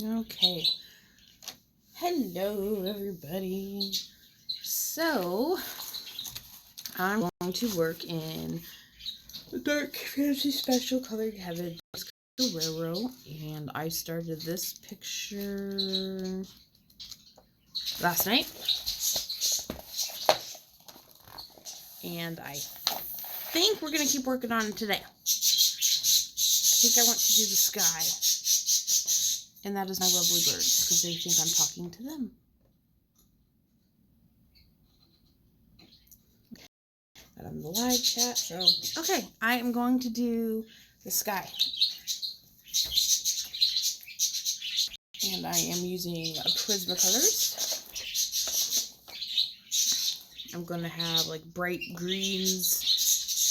Okay. Hello, everybody. So, I'm going to work in the Dark Fantasy Special Colored Heaven Guerrero, and I started this picture last night, and I think we're going to keep working on it today. I think I want to do the sky, and that is my lovely birds, because they think I'm talking to them. On the live chat, so okay, I am going to do the sky, and I am using Prismacolors. I'm going to have like bright greens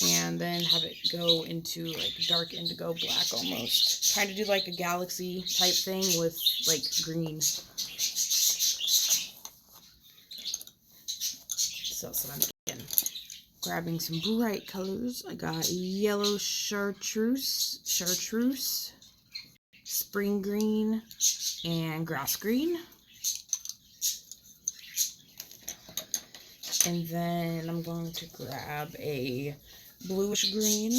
and then have it go into like dark indigo black almost, kind of do like a galaxy type thing with like green. So I'm again grabbing some bright colors. I got yellow chartreuse, spring green, and grass green. And then I'm going to grab a bluish green,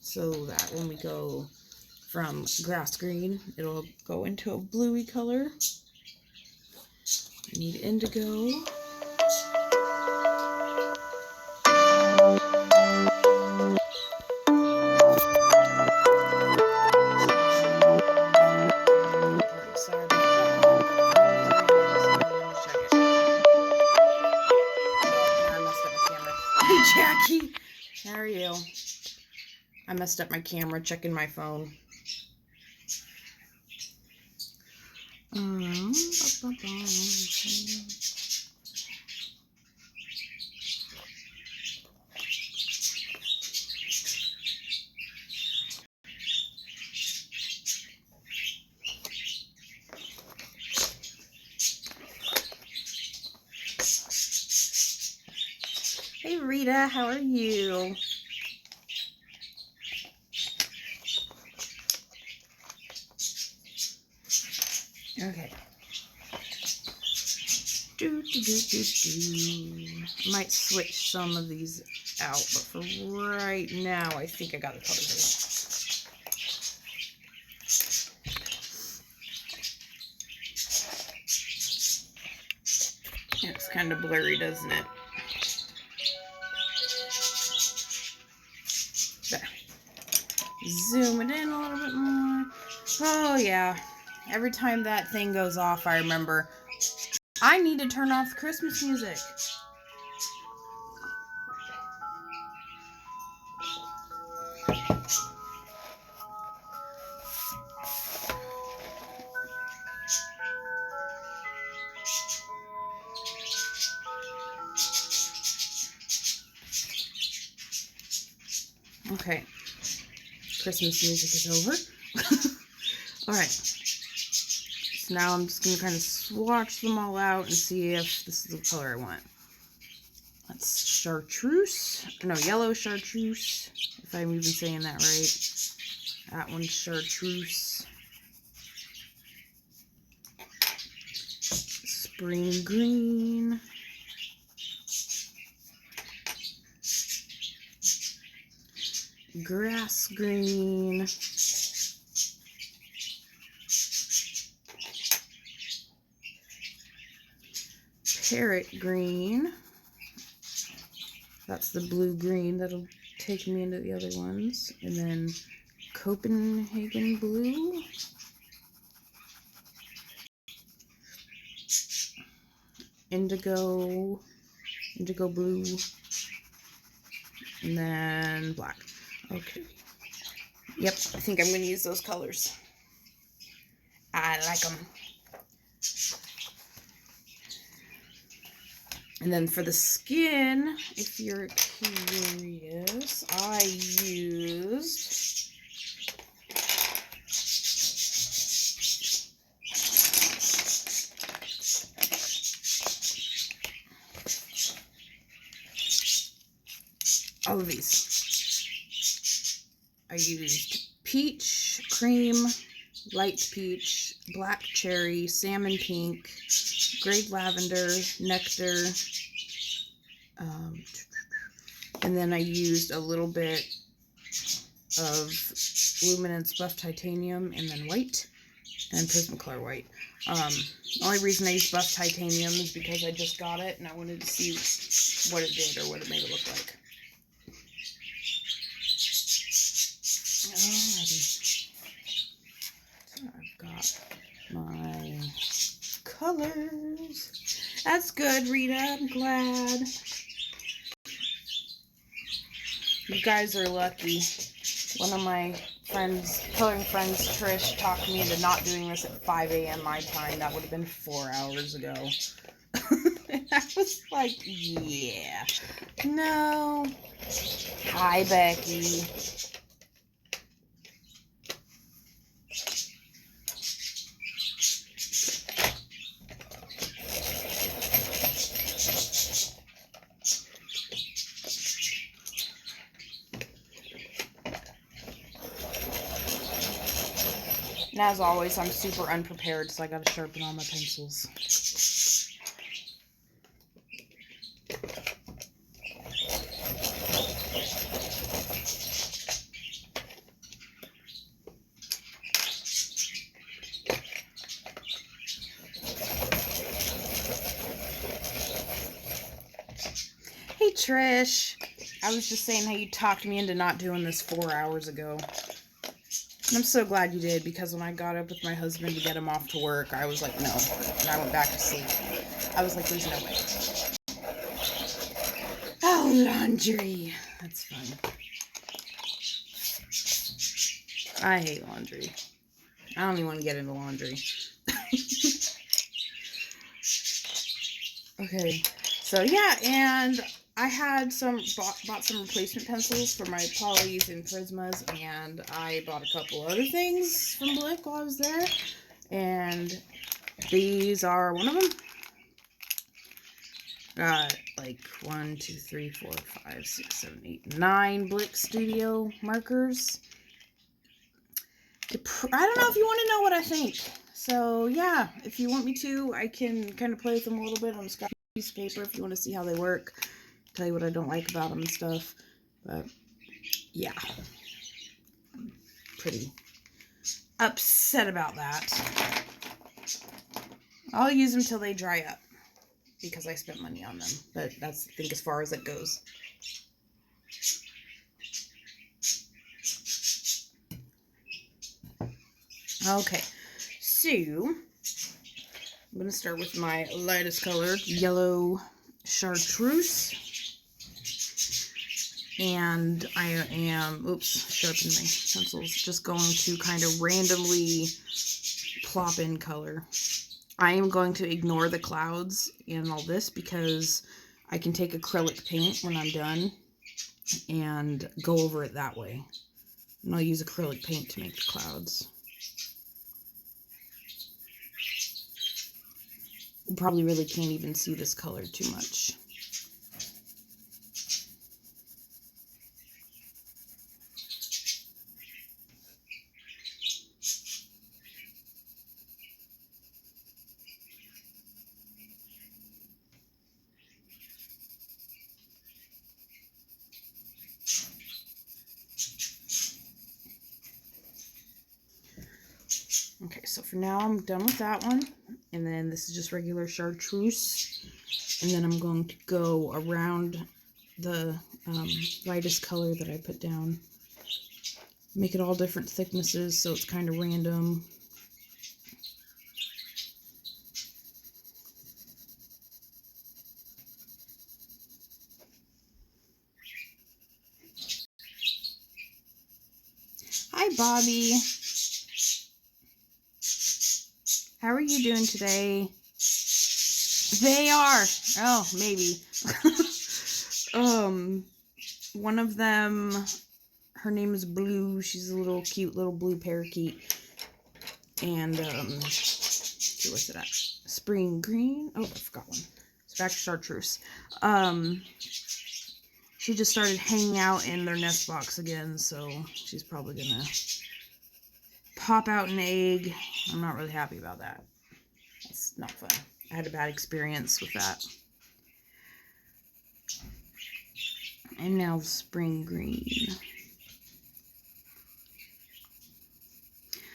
so that when we go from grass green, it'll go into a bluey color. I need indigo. Jackie, how are you? I messed up my camera checking my phone. Hey Rita, how are you? Okay. I might switch some of these out, but for right now, I think I got it covered. It's kind of blurry, doesn't it? There. Zoom it in a little bit more. Oh, yeah. Every time that thing goes off, I remember I need to turn off Christmas music. Okay. Christmas music is over. Alright. So now I'm just going to kind of swatch them all out and see if this is the color I want. That's chartreuse. No, yellow chartreuse. If I'm even saying that right. That one's chartreuse. Spring green. Grass green. Parrot green. That's the blue green that'll take me into the other ones. And then Copenhagen blue. Indigo blue. And then black. Okay. Yep, I think I'm going to use those colors. I like them. And then for the skin, if you're curious, I used all of these. I used peach, cream, light peach, black cherry, salmon pink, grade lavender, nectar, and then I used a little bit of luminance buff titanium, and then white, and Prismacolor white. The only reason I used buff titanium is because I just got it and I wanted to see what it did or what it made it look like. Alrighty. So I've got my colors. That's good, Rita. I'm glad. You guys are lucky. One of my friends, coloring friends, Trish, talked me into not doing this at 5 a.m. my time. That would have been 4 hours ago. And I was like, yeah. No. Hi, Becky. And as always, I'm super unprepared, so I gotta sharpen all my pencils. Hey, Trish. I was just saying how you talked me into not doing this 4 hours ago. And I'm so glad you did, because when I got up with my husband to get him off to work, I was like, no. And I went back to sleep. I was like, there's no way. Oh, laundry. That's fun. I hate laundry. I don't even want to get into laundry. Okay. So, yeah, and I had bought some replacement pencils for my polys and Prismas, and I bought a couple other things from Blick while I was there, and these are one of them. Got like 1, 2, 3, 4, 5, 6, 7, 8, 9 Blick Studio markers. I don't know if you want to know what I think. So, yeah, if you want me to, I can kind of play with them a little bit on a scratch piece of paper if you want to see how they work. Tell you what I don't like about them and stuff. But, yeah. I'm pretty upset about that. I'll use them till they dry up, because I spent money on them. But that's, I think, as far as it goes. Okay, so I'm going to start with my lightest color, yellow chartreuse. And I am, sharpen my pencils, just going to kind of randomly plop in color. I am going to ignore the clouds and all this, because I can take acrylic paint when I'm done and go over it that way. And I'll use acrylic paint to make the clouds. You probably really can't even see this color too much. Okay, so for now I'm done with that one, and then this is just regular chartreuse, and then I'm going to go around the lightest color that I put down, make it all different thicknesses so it's kind of random. Hi, Bobby. How are you doing today? They are. Oh, maybe. One of them, her name is Blue. She's a little cute little blue parakeet. And, what's it at? Spring Green. Oh, I forgot one. It's back to chartreuse. She just started hanging out in their nest box again, so she's probably gonna pop out an egg. I'm not really happy about that. It's not fun. I had a bad experience with that. And now the spring green.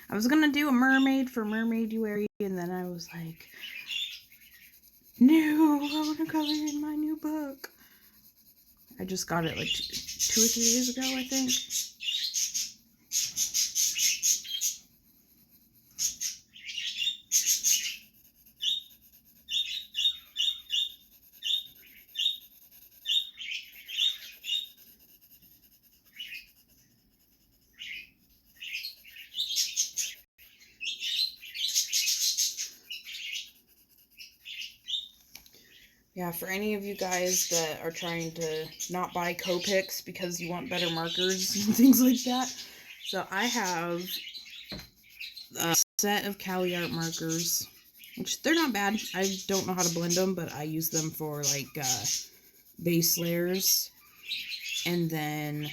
I was going to do a mermaid for Mermaiduary, and then I was like, no, I want to color in my new book. I just got it like 2 or 3 days ago, I think. Yeah, for any of you guys that are trying to not buy Copics because you want better markers and things like that. So I have a set of Cali Art markers, which they're not bad. I don't know how to blend them, but I use them for like base layers. And then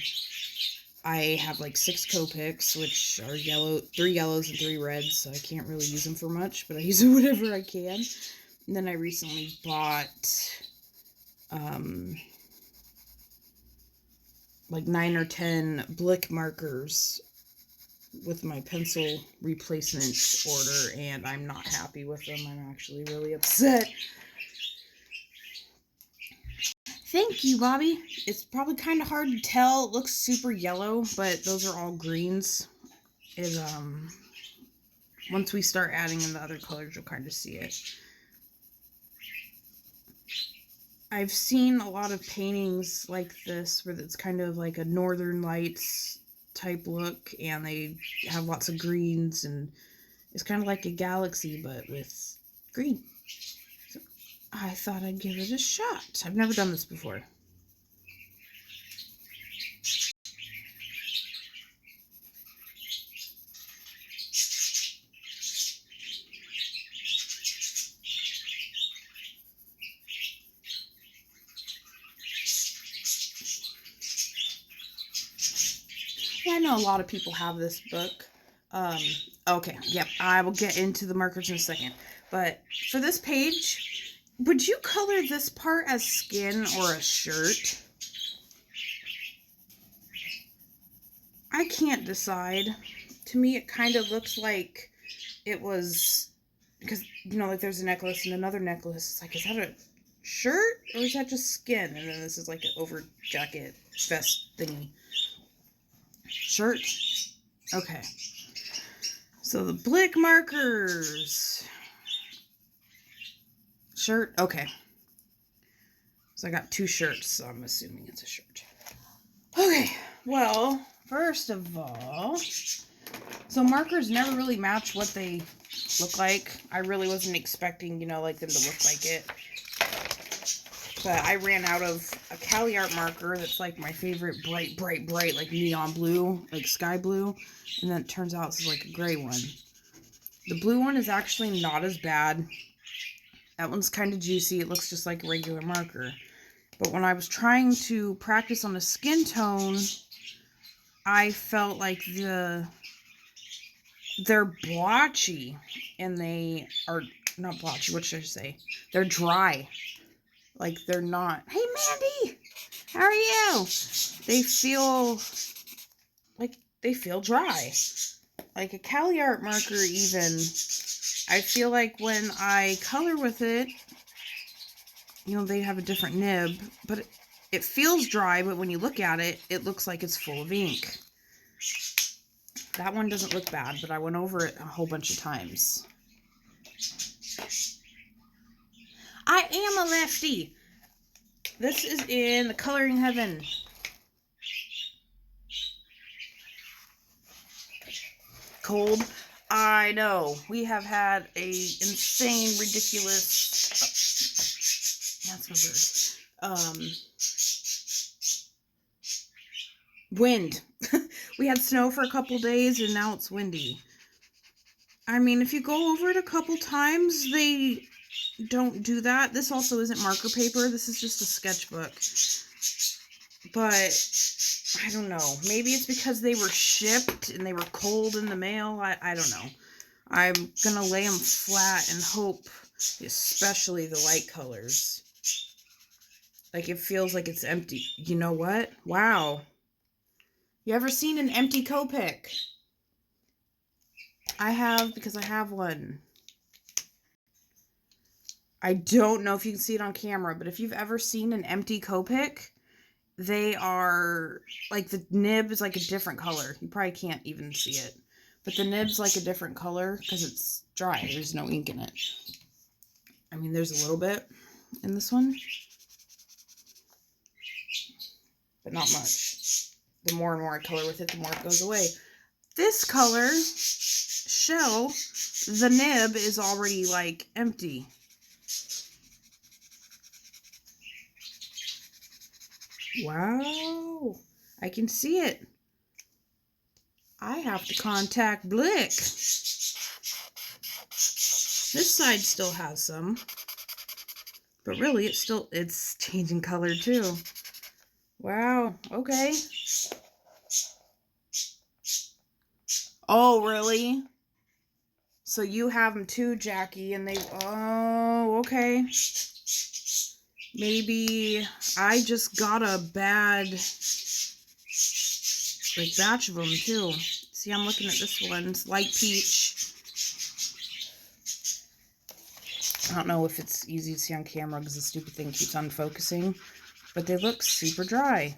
I have like 6 Copics, which are 3 yellows and 3 reds, so I can't really use them for much, but I use them whenever I can. And then I recently bought like 9 or 10 Blick markers with my pencil replacement order, and I'm not happy with them. I'm actually really upset. Thank you, Bobby. It's probably kind of hard to tell. It looks super yellow, but those are all greens. Once we start adding in the other colors, you'll kind of see it. I've seen a lot of paintings like this where it's kind of like a Northern Lights type look, and they have lots of greens, and it's kind of like a galaxy but with green. So I thought I'd give it a shot. I've never done this before. Yeah, I know a lot of people have this book. Okay, yep, I will get into the markers in a second. But for this page, would you color this part as skin or a shirt? I can't decide. To me, it kind of looks like it was, because, you know, like there's a necklace and another necklace. It's like, is that a shirt or is that just skin? And then this is like an over jacket vest thingy. Shirt? Okay. So the Blick markers. Shirt? Okay. So I got 2 shirts, so I'm assuming it's a shirt. Okay, well, first of all, so markers never really match what they look like. I really wasn't expecting, you know, like them to look like it. But I ran out of a Cali Art marker that's like my favorite bright, like neon blue, like sky blue. And then it turns out this is like a gray one. The blue one is actually not as bad. That one's kind of juicy. It looks just like a regular marker. But when I was trying to practice on a skin tone, I felt like they're blotchy. And they are not blotchy, what should I say? They're dry. Like, they're not. Hey, Mandy! How are you? They feel dry. Like a Cali Art marker even, I feel like when I color with it, you know, they have a different nib, but it feels dry, but when you look at it, it looks like it's full of ink. That one doesn't look bad, but I went over it a whole bunch of times. I am a lefty. This is in the Coloring Heaven. Cold. I know. We have had a insane, ridiculous... that's my bird. Wind. We had snow for a couple days, and now it's windy. I mean, if you go over it a couple times, they don't do that. This also isn't marker paper. This is just a sketchbook. But I don't know. Maybe it's because they were shipped and they were cold in the mail. I don't know. I'm going to lay them flat and hope, especially the light colors. Like, it feels like it's empty. You know what? Wow. You ever seen an empty Copic? I have, because I have one. I don't know if you can see it on camera, but if you've ever seen an empty Copic, they are, like, the nib is like a different color. You probably can't even see it. But the nib's like a different color because it's dry. There's no ink in it. I mean, there's a little bit in this one, but not much. The more and more I color with it, the more it goes away. This color, shell, the nib is already, like, empty. Wow. I can see it. I have to contact Blick. This side still has some. But really, it's changing color too. Wow. Okay. Oh, really? So you have them too, Jackie, and they... Oh, okay. Maybe I just got a bad, like, batch of them too. See, I'm looking at this one. It's light peach. I don't know if it's easy to see on camera because the stupid thing keeps unfocusing, but they look super dry.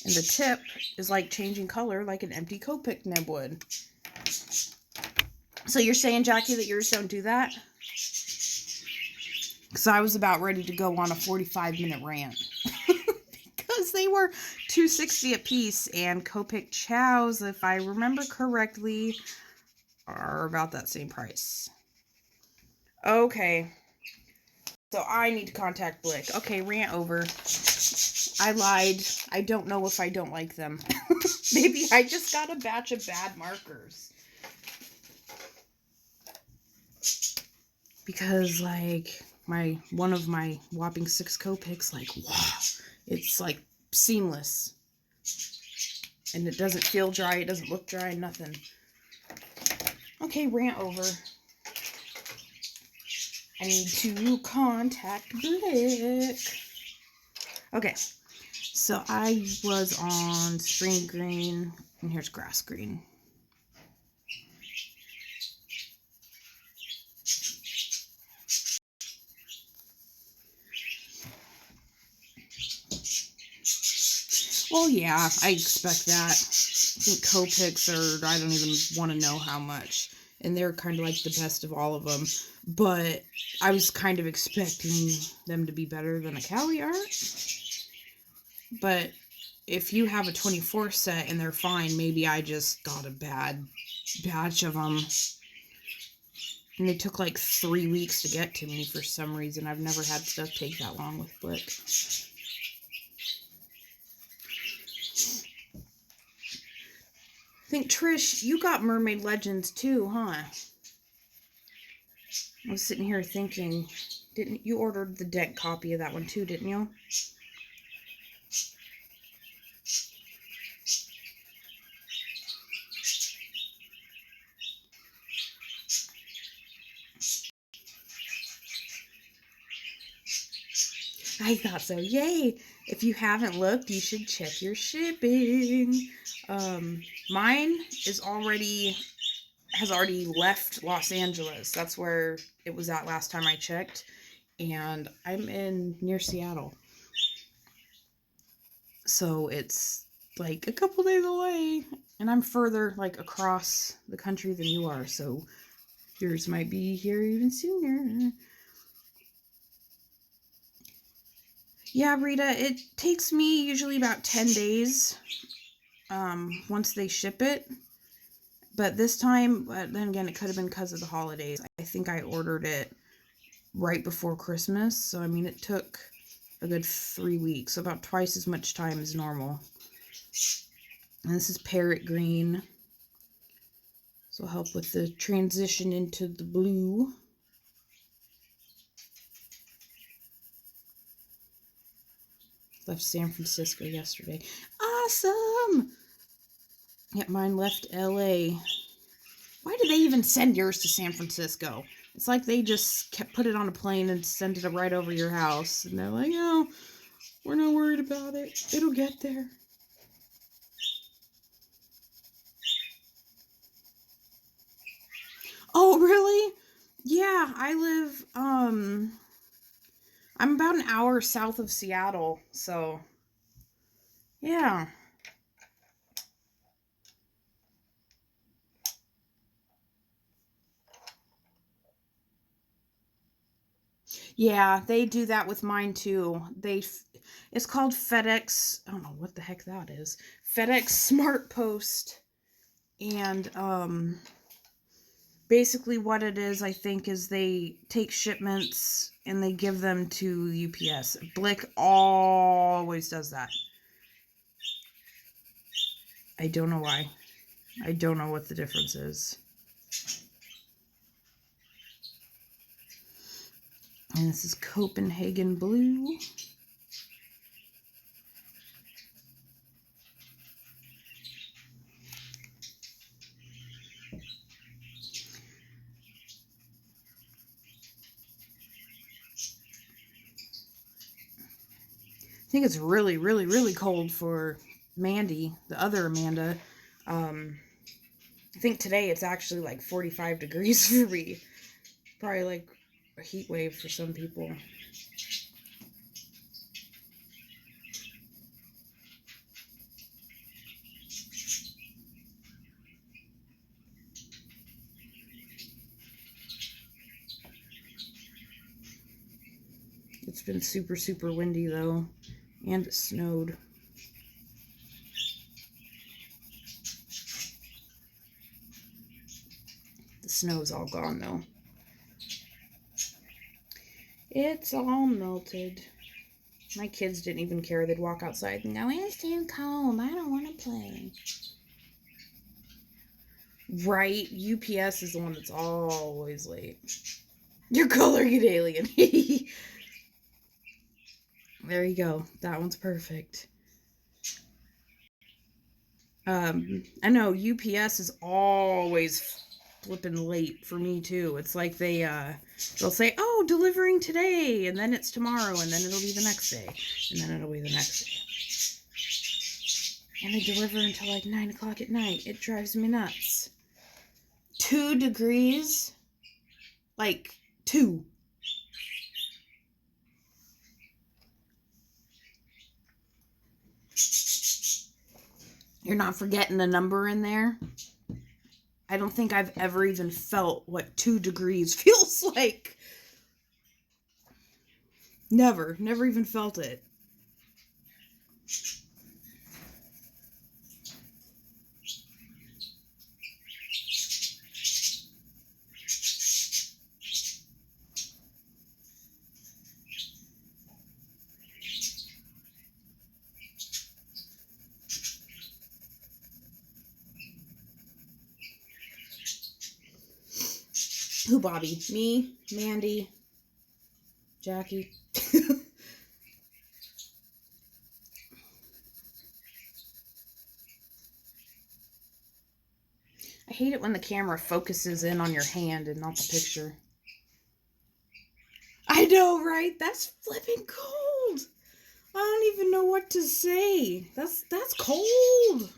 And the tip is like changing color like an empty Copic nib would. So you're saying, Jackie, that yours don't do that? Because I was about ready to go on a 45-minute rant. Because they were $2.60 a piece, and Copic chows, if I remember correctly, are about that same price. Okay. So I need to contact Blick. Okay, rant over. I lied. I don't know if I don't like them. Maybe I just got a batch of bad markers. Because, like, one of my whopping 6 Copics, like, wow, it's, like, seamless. And it doesn't feel dry, it doesn't look dry, nothing. Okay, rant over. I need to contact Blick. Okay, so I was on spring green, and here's grass green. Well, yeah, I expect that. I think Copics are, I don't even want to know how much. And they're kind of like the best of all of them. But I was kind of expecting them to be better than a Cali art. But if you have a 24 set and they're fine, maybe I just got a bad batch of them. And they took like 3 weeks to get to me for some reason. I've never had stuff take that long with Blick. I think, Trish, you got Mermaid Legends too, huh? I was sitting here thinking, didn't you order the deck copy of that one too, didn't you? I thought so. Yay! If you haven't looked, you should check your shipping. Mine has already left Los Angeles. That's where it was at last time I checked. And I'm near Seattle. So it's like a couple days away. And I'm further, like, across the country than you are. So yours might be here even sooner. Yeah, Rita, it takes me usually about 10 days once they ship it. But this time, then again, it could have been because of the holidays. I think I ordered it right before Christmas. So, I mean, it took a good 3 weeks. So about twice as much time as normal. And this is Parrot Green. This will help with the transition into the blue. Left San Francisco yesterday. Awesome! Yeah, mine left LA. Why did they even send yours to San Francisco? It's like they just put it on a plane and sent it right over your house. And they're like, oh, we're not worried about it. It'll get there. Oh, really? Yeah, I live, I'm about an hour south of Seattle, so, yeah. Yeah, they do that with mine too. It's called FedEx. I don't know what the heck that is. FedEx Smart Post. And basically what it is, I think, is they take shipments and they give them to UPS. Blick always does that. I don't know why. I don't know what the difference is. And this is Copenhagen Blue. I think it's really, really, really cold for Mandy, the other Amanda. I think today it's actually like 45 degrees for me. Probably like a heat wave for some people. It's been super, super windy though, and it snowed. The snow's all gone though. It's all melted. My kids didn't even care. They'd walk outside and go, it's too cold. I don't want to play. Right? UPS is the one that's always late. You're coloring it alien. There you go. That one's perfect. I know UPS is always flipping late for me too. It's like they'll say, oh, delivering today, and then it's tomorrow, and then it'll be the next day, and then it'll be the next day. And they deliver until like 9 o'clock at night. It drives me nuts. 2 degrees? Like 2. You're not forgetting the number in there? I don't think I've ever even felt what 2 degrees feels like. Never even felt it. Who, Bobby? Me, Mandy, Jackie. I hate it when the camera focuses in on your hand and not the picture. I know, right? That's flipping cold. I don't even know what to say. That's cold.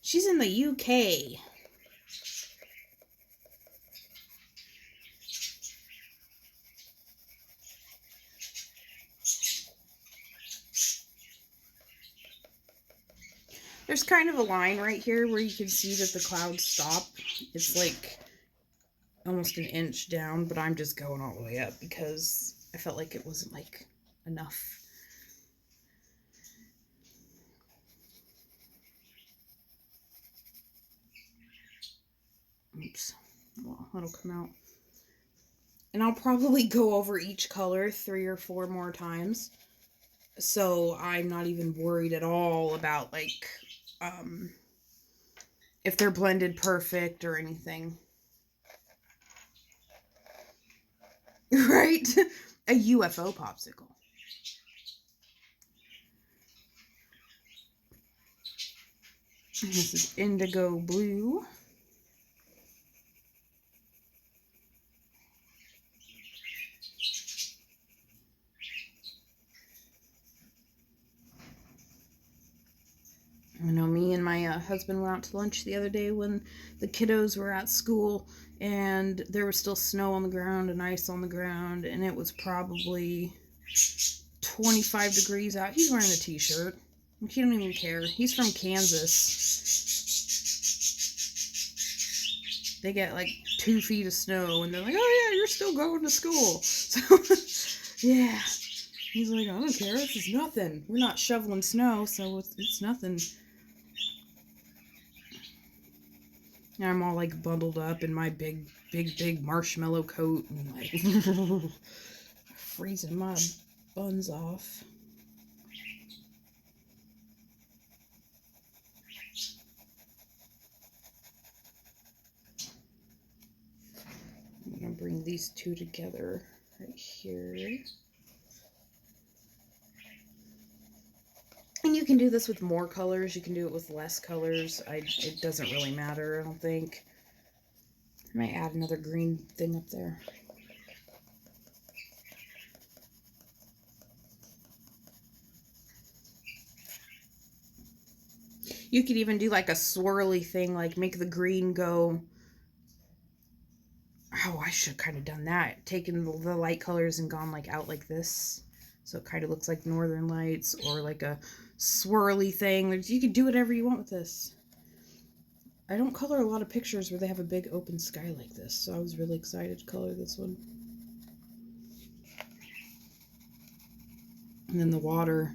She's in the UK. There's kind of a line right here where you can see that the clouds stop. It's like almost an inch down, but I'm just going all the way up because I felt like it wasn't like enough. Oops. Well, that'll come out. And I'll probably go over each color 3 or 4 more times. So I'm not even worried at all about like if they're blended perfect or anything. Right? A UFO popsicle. And this is indigo blue. I know me and my husband went out to lunch the other day when the kiddos were at school, and there was still snow on the ground and ice on the ground, and it was probably 25 degrees out. He's wearing a t-shirt. He don't even care. He's from Kansas. They get like 2 feet of snow, and they're like, oh yeah, you're still going to school. So, yeah. He's like, I don't care. This is nothing. We're not shoveling snow, so it's nothing. And I'm all like bundled up in my big marshmallow coat and like freezing my buns off. I'm gonna bring these two together right here. And you can do this with more colors. You can do it with less colors. It doesn't really matter, I don't think. I might add another green thing up there. You could even do like a swirly thing, like make the green go... Oh, I should have kind of done that. Taken the light colors and gone like out like this. So it kind of looks like Northern Lights, or like a swirly thing. You can do whatever you want with this. I don't color a lot of pictures where they have a big open sky like this, so I was really excited to color this one. And then the water,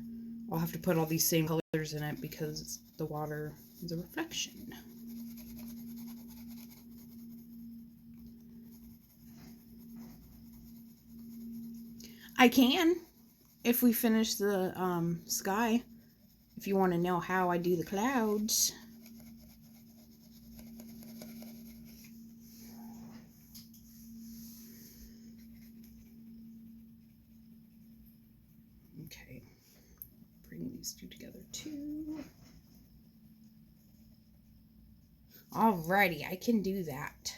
I'll have to put all these same colors in it because the water is a reflection. I can, if we finish the sky, if you want to know how I do the clouds. Okay, bring these two together too. Alrighty, I can do that.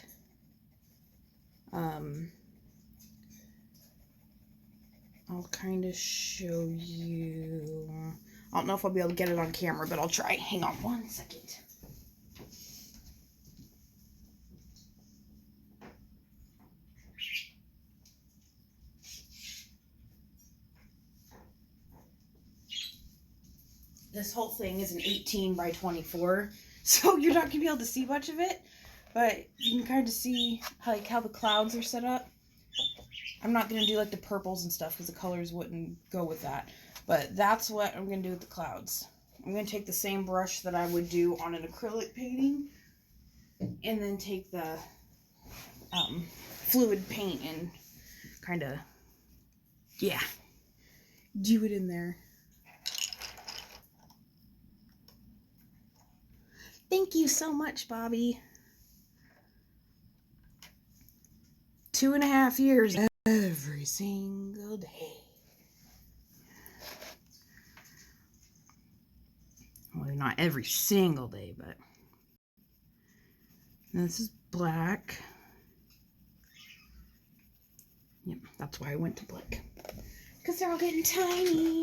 I'll kind of show you. I don't know if I'll be able to get it on camera, but I'll try. Hang on one second. This whole thing is an 18 by 24, so you're not going to be able to see much of it, but you can kind of see like how the clouds are set up. I'm not going to do like the purples and stuff because the colors wouldn't go with that, but that's what I'm going to do with the clouds. I'm going to take the same brush that I would do on an acrylic painting, and then take the fluid paint and kind of, yeah, do it in there. Thank you so much, Bobby. 2.5 years every single day. Well, not every single day, but this is black. Yep, that's why I went to black. Because they're all getting tiny.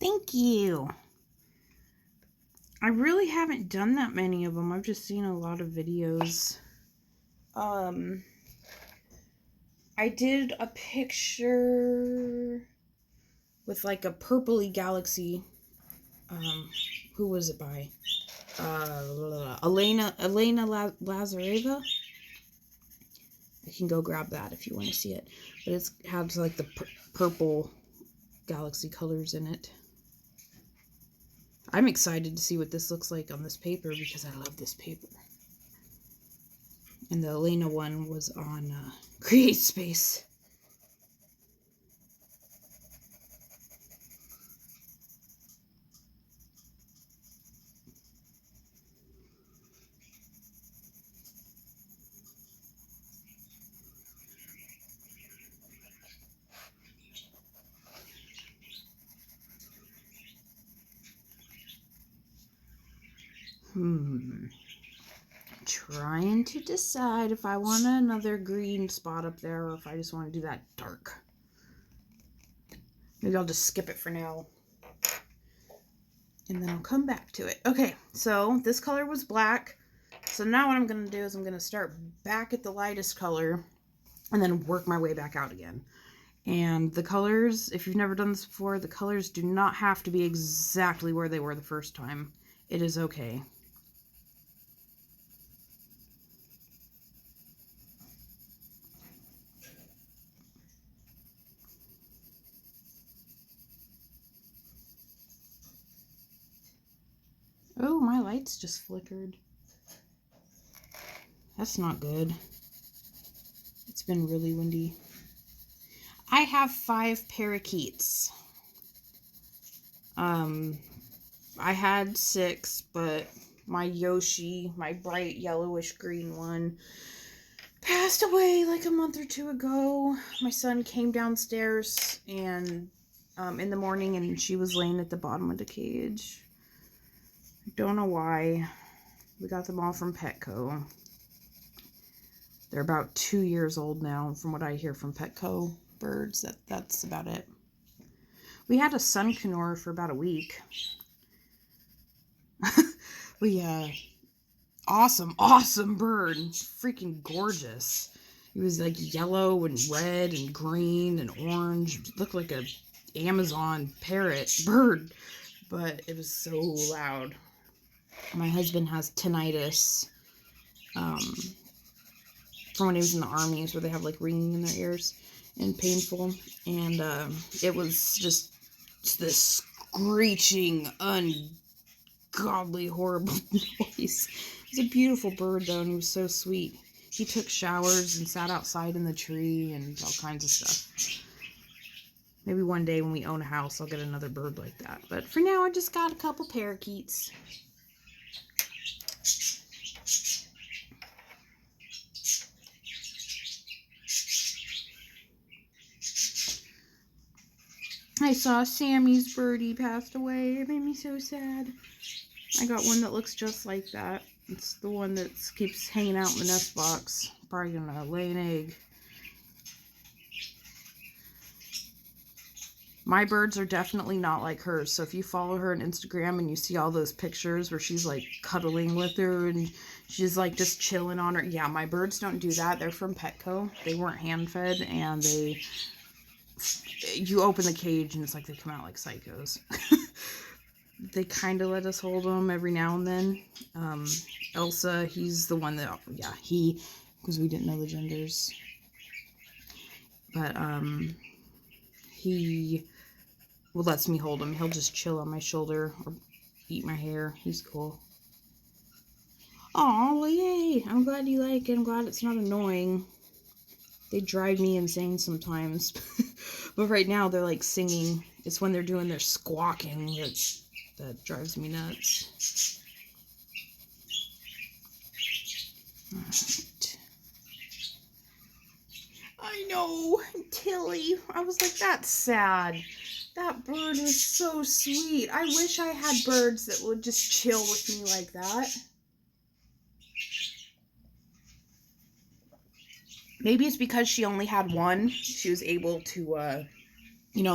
Thank you. I really haven't done that many of them. I've just seen a lot of videos. I did a picture with like a purpley galaxy. Who was it by? Elena Lazareva. You can go grab that if you want to see it. But it has like the purple galaxy colors in it. I'm excited to see what this looks like on this paper because I love this paper. And the Elena one was on Create Space. Trying to decide if I want another green spot up there or if I just want to do that dark. Maybe I'll just skip it for now. And then I'll come back to it. Okay, so this color was black. So now what I'm going to do is I'm going to start back at the lightest color and then work my way back out again. And the colors, if you've never done this before, the colors do not have to be exactly where they were the first time. It is okay. Oh, my lights just flickered. That's not good. It's been really windy. I have 5 parakeets. I had 6, but my Yoshi, my bright yellowish green one, passed away like a month or 2 ago. My son came downstairs and in the morning and she was laying at the bottom of the cage. Don't know why. We got them all from Petco. They're about 2 years old now, from what I hear from Petco birds. That's about it. We had a sun conure for about a week. Awesome bird. Freaking gorgeous. It was like yellow and red and green and orange. It looked like a Amazon parrot bird, but it was so loud. My husband has tinnitus from when he was in the army, where they have like ringing in their ears and painful, and it was just this screeching, ungodly, horrible noise. It was a beautiful bird though, and he was so sweet. He took showers and sat outside in the tree and all kinds of stuff. Maybe one day when we own a house, I'll get another bird like that. But for now, I just got a couple parakeets. I saw Sammy's birdie passed away. It made me so sad. I got one that looks just like that. It's the one that keeps hanging out in the nest box. Probably gonna lay an egg. My birds are definitely not like hers. So if you follow her on Instagram and you see all those pictures where she's like cuddling with her and she's like just chilling on her. Yeah, my birds don't do that. They're from Petco. They weren't hand fed, and you open the cage and it's like they come out like psychos. They kind of let us hold them every now and then. Elsa, he's the one that, because we didn't know the genders. But he lets me hold him. He'll just chill on my shoulder or eat my hair. He's cool. Aw, well, yay. I'm glad you like it. I'm glad it's not annoying. They drive me insane sometimes. But right now they're like singing. It's when they're doing their squawking that drives me nuts. Alright. I know, Tilly. I was like, that's sad. That bird was so sweet. I wish I had birds that would just chill with me like that. Maybe it's because she only had one. She was able to,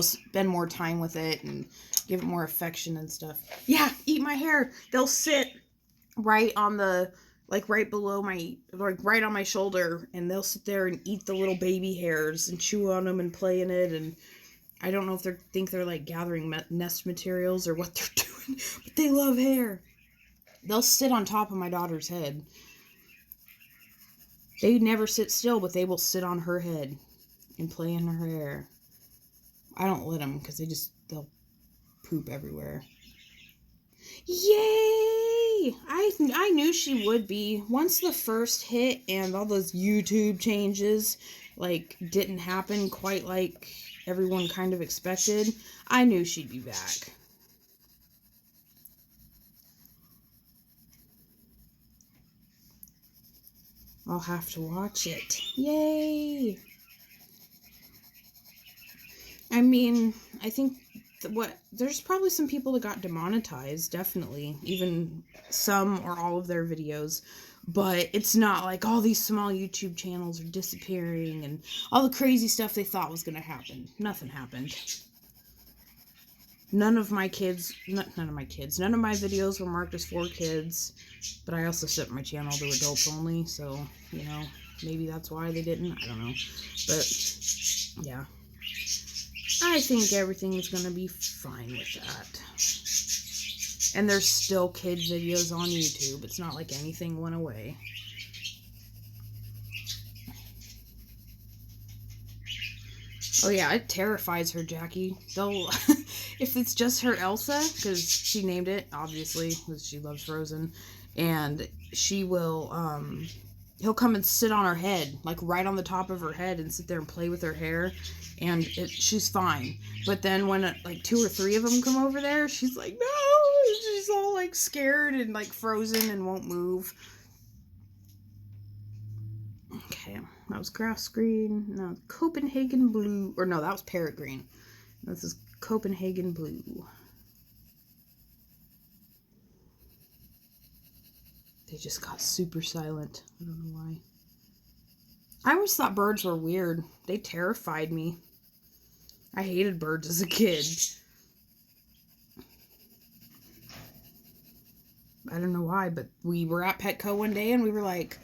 spend more time with it and give it more affection and stuff. Yeah, eat my hair. They'll sit right on the, right below my, right on my shoulder, and they'll sit there and eat the little baby hairs and chew on them and play in it. And I don't know if they think they're like gathering nest materials or what they're doing, but they love hair. They'll sit on top of my daughter's head. They never sit still, but they will sit on her head and play in her hair. I don't let them because they'll poop everywhere. Yay! I knew she would be. Once the first hit and all those YouTube changes like didn't happen quite like everyone kind of expected, I knew she'd be back. I'll have to watch it. Yay! I mean, I think there's probably some people that got demonetized, definitely, even some or all of their videos, but it's not like all these small YouTube channels are disappearing and all the crazy stuff they thought was going to happen. Nothing happened. None of my videos were marked as for kids, but I also set my channel to adults only, so, you know, maybe that's why they didn't, I don't know, but, yeah. I think everything is going to be fine with that. And there's still kid videos on YouTube. It's not like anything went away. Oh yeah, it terrifies her, Jackie. They'll, if it's just her Elsa, because she named it, obviously, because she loves Frozen, and she will, he'll come and sit on her head, like right on the top of her head, and sit there and play with her hair, and she's fine. But then when like 2 or 3 of them come over there, she's like, no! She's all like scared and like frozen and won't move. Okay, that was grass green. No, Copenhagen blue. Or no, that was parrot green. This is Copenhagen blue. They just got super silent. I don't know why. I always thought birds were weird. They terrified me. I hated birds as a kid. I don't know why, but we were at Petco one day and we were like,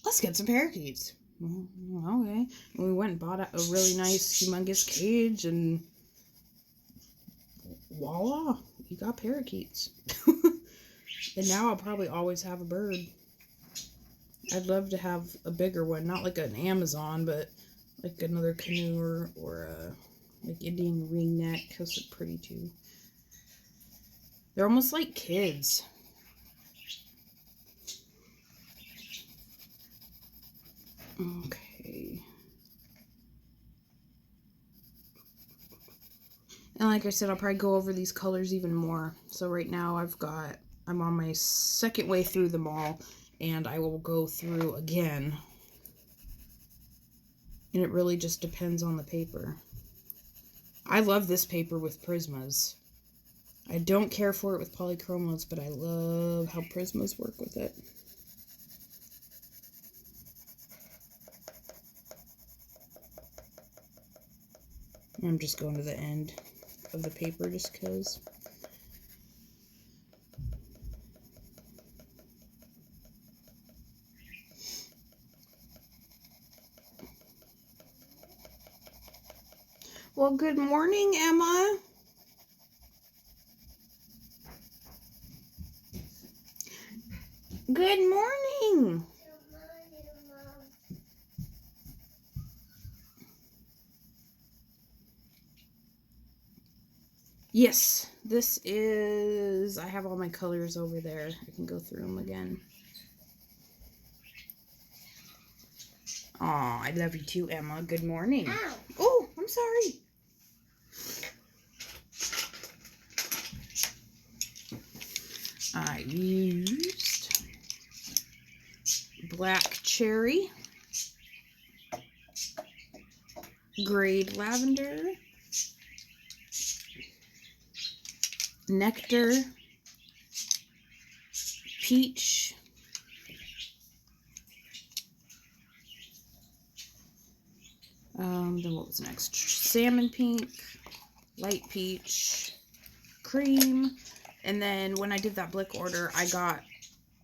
let's get some parakeets. Okay. And we went and bought a really nice, humongous cage, and voila, you got parakeets. And now I'll probably always have a bird. I'd love to have a bigger one, not like an Amazon, but like another canoe or a like Indian ringneck. Those are pretty too. They're almost like kids. Okay. And like I said, I'll probably go over these colors even more. So right now I'm on my second way through them all, and I will go through again. And it really just depends on the paper. I love this paper with Prismas. I don't care for it with polychromos, but I love how Prismas work with it. I'm just going to the end of the paper just because. Well, good morning, Emma. Good morning. Yes, this is, I have all my colors over there. I can go through them again. Aw, I love you too, Emma. Good morning. Ow. Oh, I'm sorry. I used black cherry, grade lavender, nectar, peach, then what was next? Salmon pink, light peach, cream, and then when I did that Blick order, I got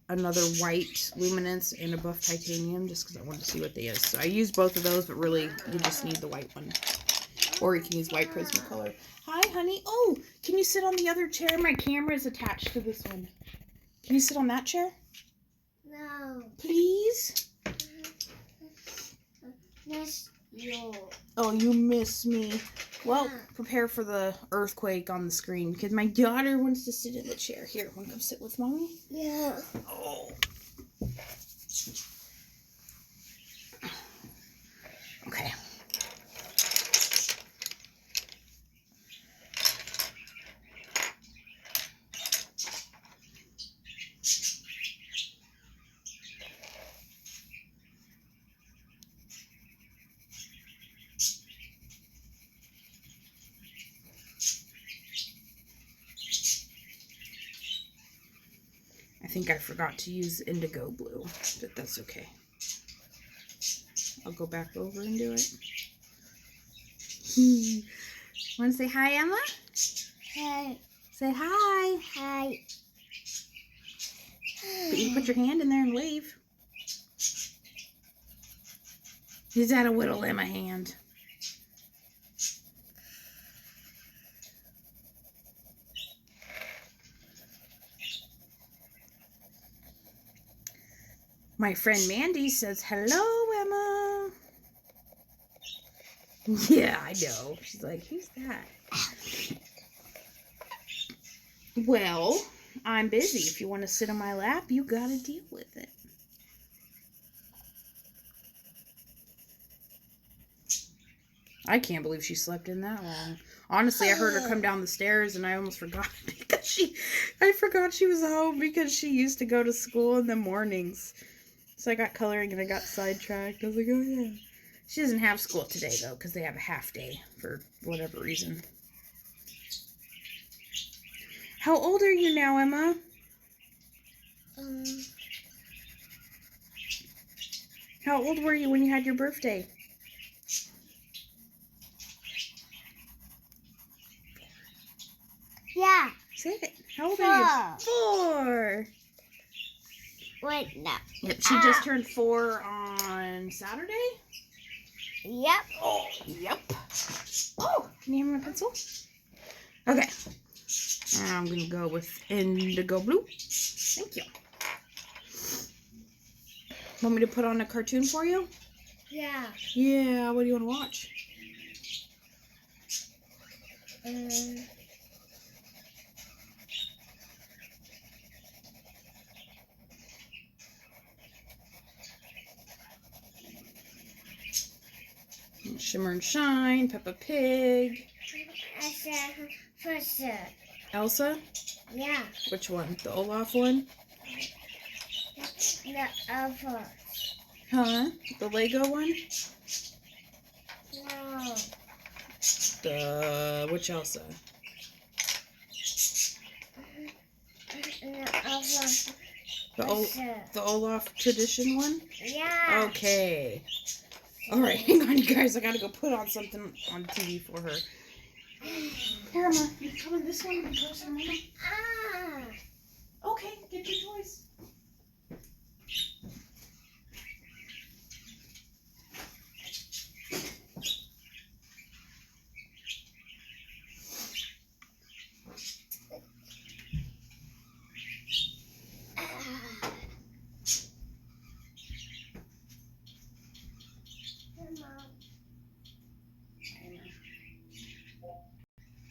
another white luminance and a buff titanium just because I wanted to see what they is. So I used both of those, but really you just need the white one. Or you can use white Prismacolor. Hi, honey. Oh, can you sit on the other chair? My camera is attached to this one. Can you sit on that chair? No. Please? miss you. Oh, you miss me. Well, prepare for the earthquake on the screen because my daughter wants to sit in the chair. Here, want to come sit with mommy? Yeah. Oh. Okay. I think I forgot to use indigo blue, but that's okay. I'll go back over and do it. Want to say hi, Emma? Hi. Say hi. Hi. But you put your hand in there and wave. Is that a little Emma hand? My friend Mandy says, hello, Emma. Yeah, I know. She's like, who's that? Well, I'm busy. If you want to sit on my lap, you gotta deal with it. I can't believe she slept in that long. Honestly, I heard her come down the stairs and I almost forgot because I forgot she was home because she used to go to school in the mornings. So I got coloring and I got sidetracked. I was like, oh yeah. She doesn't have school today though because they have a half day for whatever reason. How old are you now, Emma? How old were you when you had your birthday? Yeah. Say it. How old are you? 4. Wait, no. Yep, she just turned 4 on Saturday? Yep. Oh, yep. Oh, can you have my pencil? Okay. I'm going to go with indigo blue. Thank you. Want me to put on a cartoon for you? Yeah. Yeah, what do you want to watch? Shimmer and Shine, Peppa Pig. I said first. Elsa? Yeah. Which one? The Olaf one? The other. Huh? The Lego one? No. Which Elsa? The other. The Olaf tradition one? Yeah. Okay. Alright, hang on, you guys. I gotta go put on something on TV for her. Here, Emma. You coming this way? You closer to Mama? Okay, get your toys.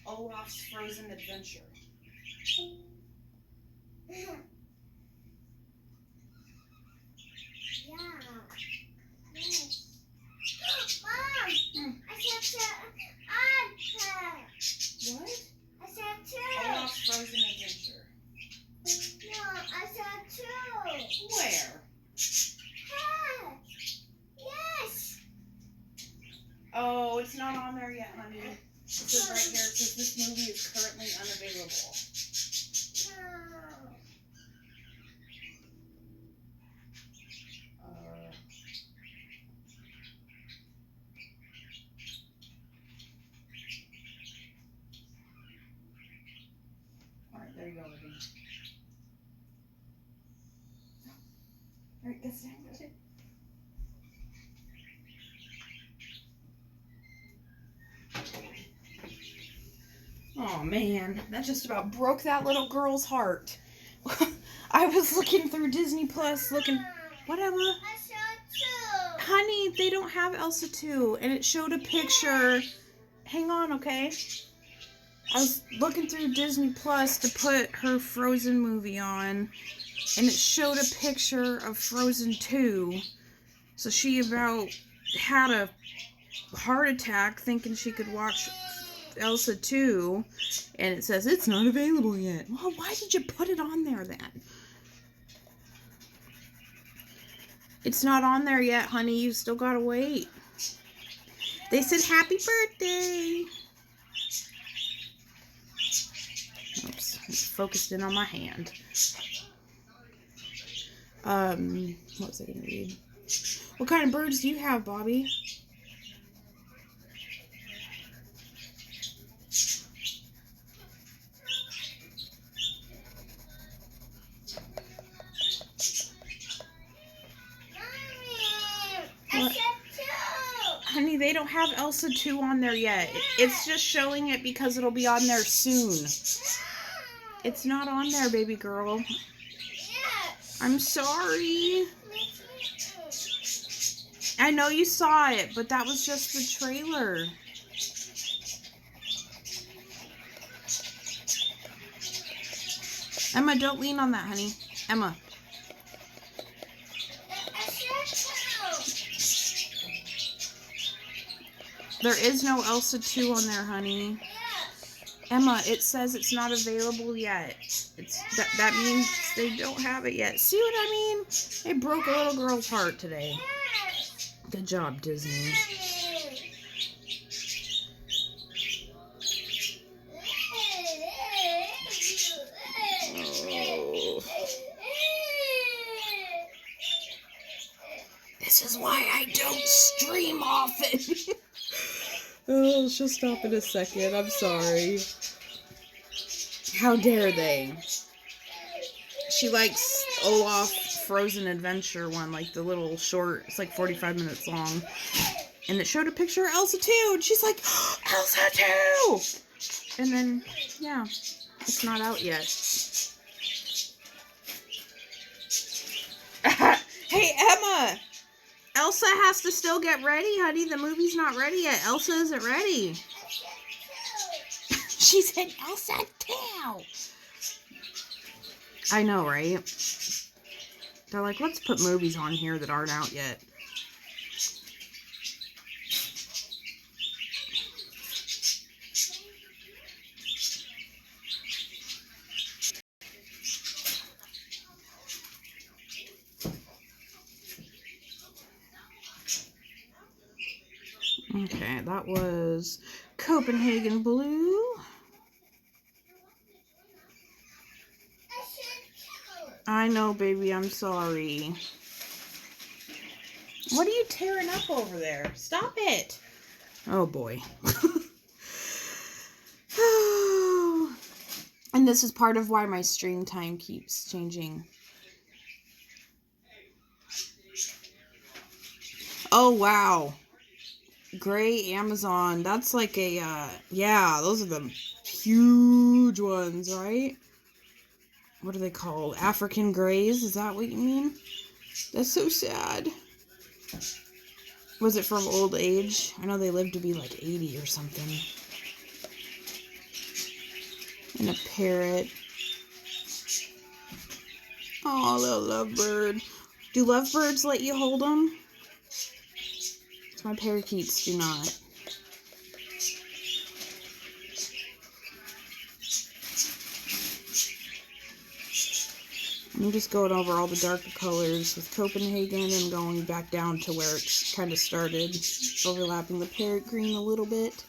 Olaf's Frozen Adventure. Yeah. Yes. Mom! I said What? I said 2. Olaf's Frozen Adventure. No, I said 2. Where? Yes. Oh, it's not on there yet, honey. It says right here, it says this movie is currently unavailable. Alright, there you go, Libby. Alright, that's down. That's it. Oh man, that just about broke that little girl's heart. I was looking through Disney Plus, looking. What, Emma? I saw Honey, they don't have Elsa 2. And it showed a picture. Hang on, okay? I was looking through Disney Plus to put her Frozen movie on. And it showed a picture of Frozen 2. So she about had a heart attack thinking she could watch Elsa 2. And it says it's not available yet. Well, why did you put it on there then? It's not on there yet, honey. You still gotta wait. They said happy birthday. Oops, it's focused in on my hand. What was I gonna read? What kind of birds do you have, Bobby? What? Honey, they don't have Elsa 2 on there yet. It's just showing it because it'll be on there soon. It's not on there, baby girl. I'm sorry. I know you saw it, but that was just the trailer. Emma, don't lean on that, honey. Emma. There is no Elsa 2 on there, honey. Emma, it says it's not available yet. That means they don't have it yet. See what I mean? They broke a little girl's heart today. Good job, Disney. Oh. This is why I don't stream often. Oh, she'll stop in a second. I'm sorry. How dare they? She likes Olaf Frozen Adventure one, like the little short. It's like 45 minutes long. And it showed a picture of Elsa 2. And she's like, oh, Elsa 2! And then, yeah, it's not out yet. Hey, Emma! Elsa has to still get ready, honey. The movie's not ready yet. Elsa isn't ready. She said Elsa 2. I know, right? They're like, let's put movies on here that aren't out yet. Okay, that was Copenhagen Blue. I know, baby, I'm sorry. What are you tearing up over there? Stop it. Oh, boy. And this is part of why my stream time keeps changing. Oh, wow. Gray Amazon. That's like a, yeah, those are the huge ones, right? What are they called? African grays? Is that what you mean? That's so sad. Was it from old age? I know they lived to be like 80 or something. And a parrot. Oh, little lovebird. Do lovebirds let you hold them? My parakeets do not. I'm just going over all the darker colors with Copenhagen and going back down to where it kind of started, overlapping the parrot green a little bit.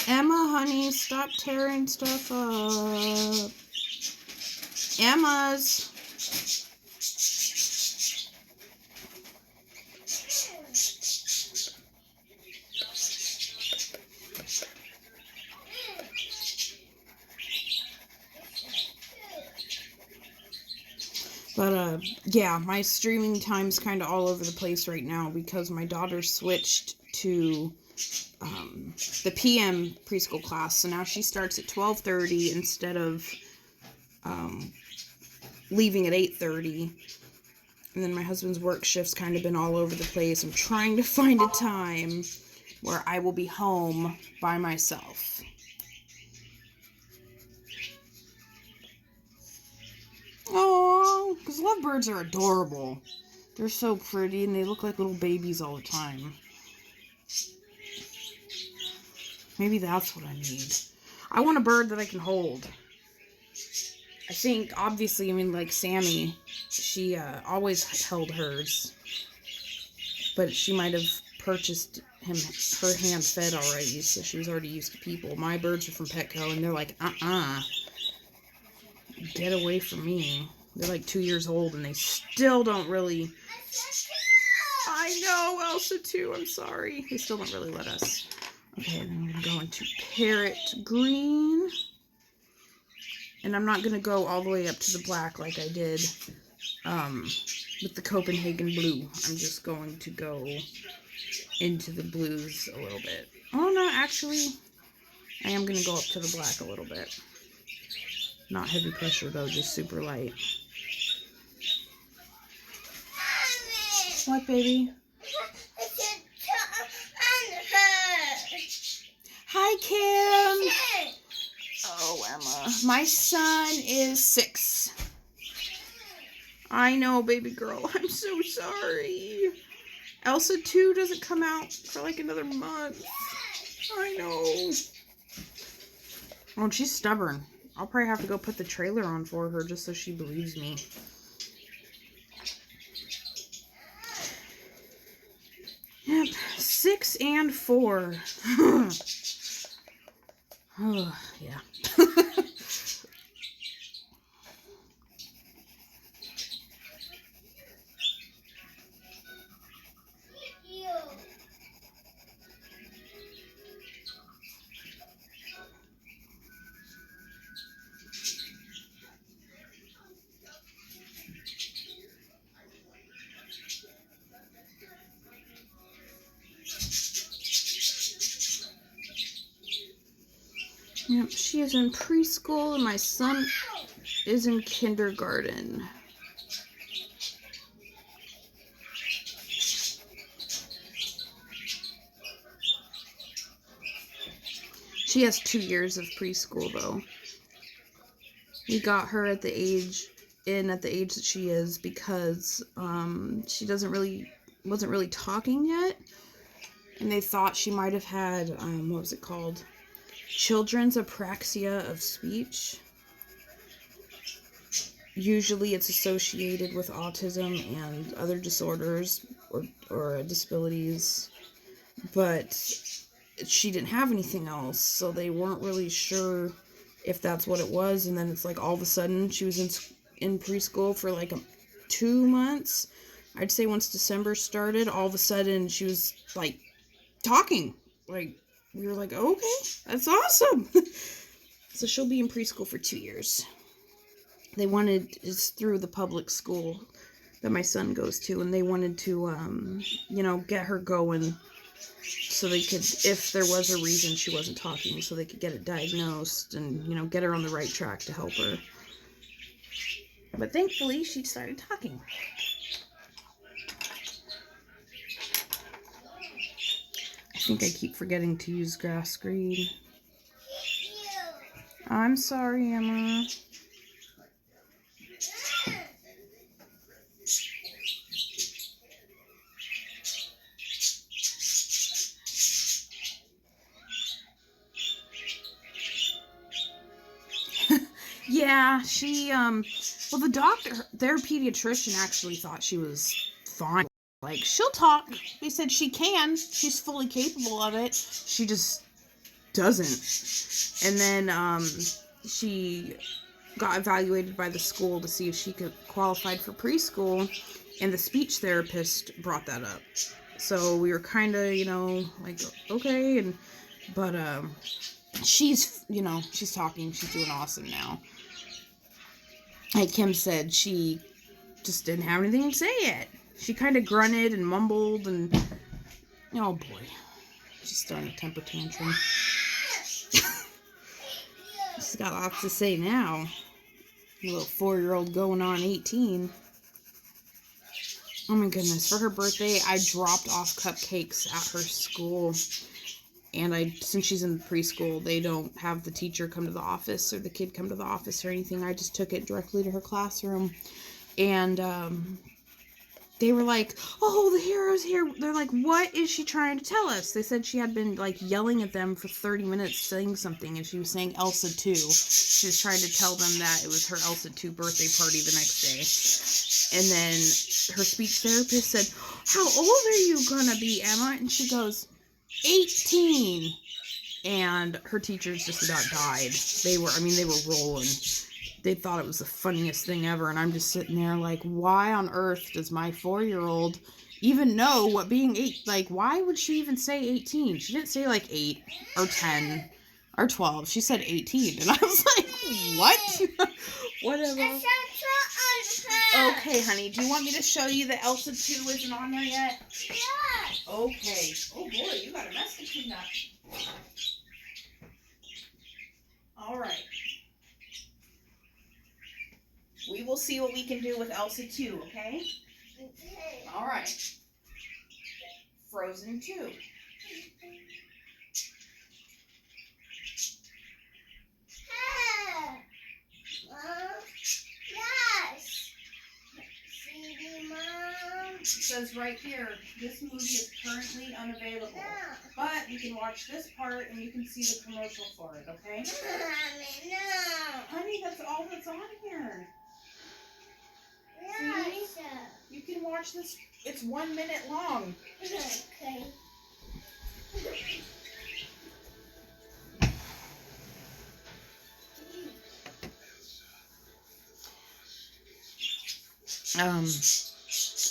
Emma, honey, stop tearing stuff up. Emma's. But, yeah, my streaming time's kind of all over the place right now because my daughter switched to the PM preschool class. So now she starts at 12:30 instead of leaving at 8:30. And then my husband's work shift's kind of been all over the place. I'm trying to find a time where I will be home by myself. Oh, because lovebirds are adorable. They're so pretty and they look like little babies all the time. Maybe that's what I need. I want a bird that I can hold. I think, obviously, I mean, like Sammy, she always held hers. But she might have purchased her hand fed already, so she was already used to people. My birds are from Petco, and they're like, get away from me. They're like 2 years old, and they still don't really... I know, Elsa too, I'm sorry. They still don't really let us. Okay, and then I'm going to go into Parrot Green. And I'm not going to go all the way up to the black like I did with the Copenhagen Blue. I'm just going to go into the blues a little bit. Oh, no, actually, I am going to go up to the black a little bit. Not heavy pressure, though, just super light. What, baby? Hi, Kim. Oh, Emma. My son is 6. I know, baby girl. I'm so sorry. Elsa 2 doesn't come out for like another month. I know. Oh, and she's stubborn. I'll probably have to go put the trailer on for her just so she believes me. Yep, 6 and 4. Oh, yeah. Yep, she is in preschool and my son is in kindergarten. She has 2 years of preschool though. We got her at the age that she is because she wasn't really talking yet. And they thought she might have had, what was it called? Children's apraxia of speech. Usually it's associated with autism and other disorders or disabilities, but she didn't have anything else, so they weren't really sure if that's what it was. And then it's like all of a sudden she was in preschool for like 2 months. I'd say once December started, all of a sudden she was like talking. Like, we were like, okay, that's awesome. So she'll be in preschool for 2 years. It's through the public school that my son goes to, and they wanted to, get her going so they could, if there was a reason she wasn't talking, so they could get it diagnosed and, get her on the right track to help her. But thankfully, she started talking. I think I keep forgetting to use grass screen. I'm sorry, Emma. Yeah, the doctor, their pediatrician actually thought she was fine. Like, she'll talk. They said she can. She's fully capable of it. She just doesn't. And then, she got evaluated by the school to see if she could qualify for preschool, and the speech therapist brought that up. So we were kind of, like, okay, but she's talking, she's doing awesome now. Like Kim said, she just didn't have anything to say yet. She kind of grunted and mumbled and, oh boy. She's throwing a temper tantrum. She's got lots to say now. A little 4-year-old going on 18. Oh my goodness. For her birthday, I dropped off cupcakes at her school. And since she's in preschool, they don't have the teacher come to the office or the kid come to the office or anything. I just took it directly to her classroom. And they were like, oh, the hero's here. They're like, what is she trying to tell us? They said she had been like yelling at them for 30 minutes saying something, and she was saying Elsa 2. She was trying to tell them that it was her Elsa 2 birthday party the next day. And then her speech therapist said, how old are you gonna be, Emma? And she goes, 18. And her teachers just about died. They were rolling. They thought it was the funniest thing ever, and I'm just sitting there like, why on earth does my 4-year-old even know what being 8, like, why would she even say 18? She didn't say, like, 8 or 10 or 12. She said 18, and I was like, what? Whatever. Okay, honey, do you want me to show you that Elsa 2 isn't on there yet? Yeah. Okay. Oh, boy, you got a mess to clean up. All right. We will see what we can do with Elsa 2, okay? Okay. All right. Frozen 2. Hey. Yes. CD, Mom. It says right here, this movie is currently unavailable. No. But you can watch this part and you can see the commercial for it, okay? Mommy, no. Honey, that's all that's on here. Yes. You can watch this. It's 1 minute long. Okay.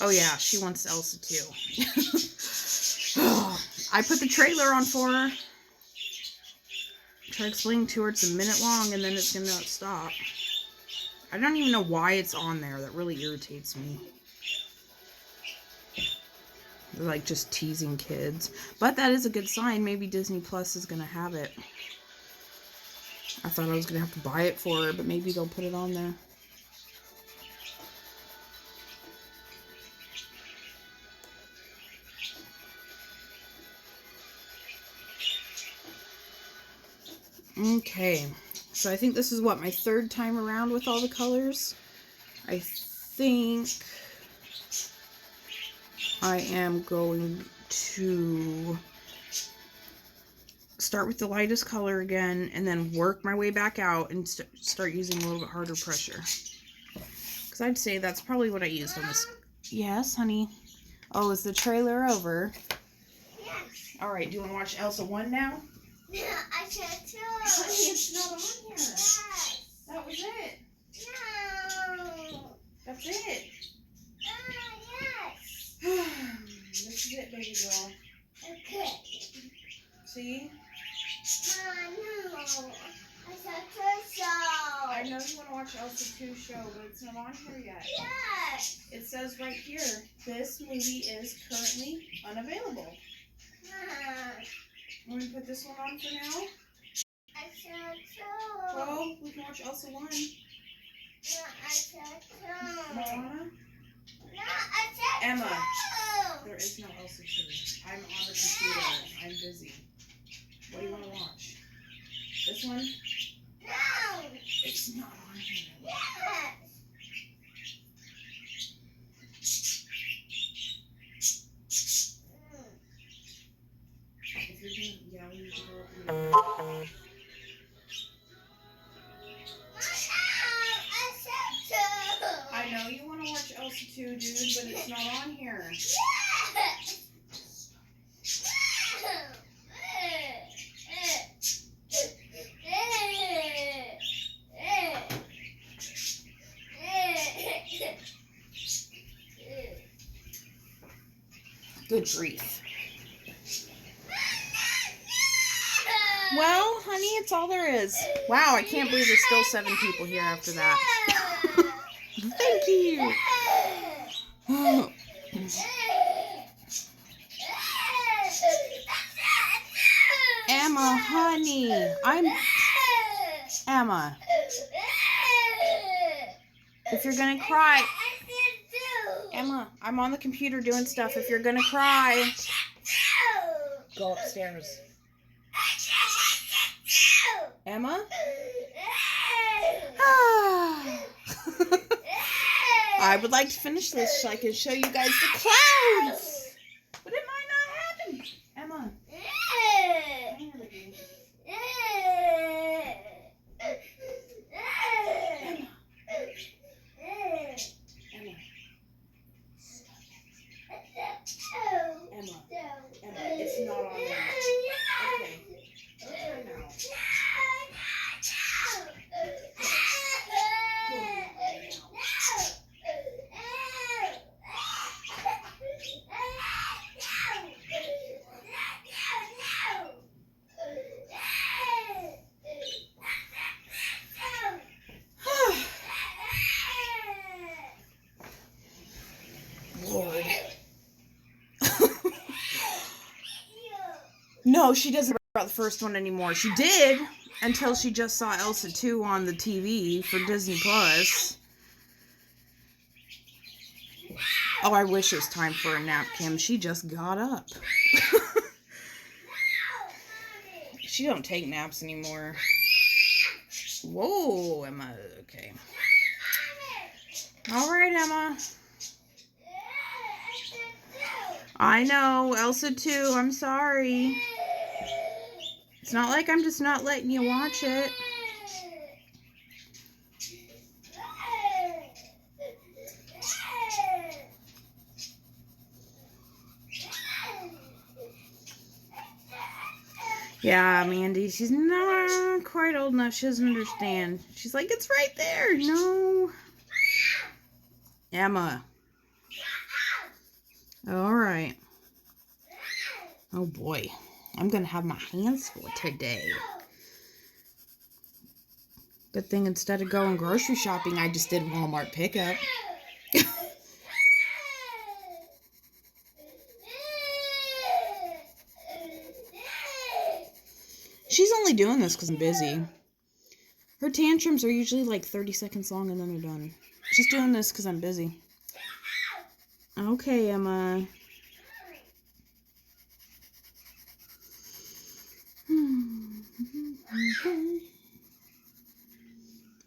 Oh yeah, she wants Elsa too. I put the trailer on for her. Try explaining to her it's 1 minute long and then it's gonna stop. I don't even know why it's on there. That really irritates me. They're like just teasing kids. But that is a good sign. Maybe Disney Plus is gonna have it. I thought I was gonna have to buy it for her, but maybe they'll put it on there. Okay, so I think this is what, my 3rd time around with all the colors. I think I am going to start with the lightest color again and then work my way back out and start using a little bit harder pressure. Because I'd say that's probably what I used on this. Yes, honey. Oh, is the trailer over? Yes. Alright, do you want to watch Elsa 1 now? Yeah, I said 2. Honey, it's not on here. Yes. That was it. No. That's it. Yes. This is it, baby girl. Okay. See? No. I said 2 I know you want to watch Elsa 2 show, but it's not on here yet. Yes. It says right here, this movie is currently unavailable. Want to put this one on for now? I said 2. Well, we can watch Elsa 1. No, I said 2. Moana? No, I said Emma. 2. There is no Elsa 2. I'm on the computer. I'm busy. What do you want to watch? This one? No. It's not on here. Yes. If you're going to yell, you can go up and I know you want to watch Elsa 2, dude, but it's not on here. Good grief. Well, honey, it's all there is. Wow, I can't believe there's still 7 people here after that. Thank you. Emma, honey. Emma. If you're gonna cry. Emma, I'm on the computer doing stuff. If you're gonna cry, go upstairs. Emma? I would like to finish this so I can show you guys the clouds. But it might not happen. Emma. Emma, it's not on there. Okay. Don't try now. Lord. No, she doesn't care about the first one anymore. She did until she just saw Elsa 2 on the TV for Disney Plus. Oh, I wish it was time for a nap, Kim. She just got up. She don't take naps anymore. Whoa, Emma. Okay. All right, Emma. I know, Elsa 2. I'm sorry. It's not like I'm just not letting you watch it. Yeah, Mandy, she's not quite old enough. She doesn't understand. She's like, it's right there. No. Emma. All right. Oh, boy. I'm going to have my hands full today. Good thing instead of going grocery shopping, I just did Walmart pickup. She's only doing this because I'm busy. Her tantrums are usually like 30 seconds long and then they're done. She's doing this because I'm busy. Okay, Emma.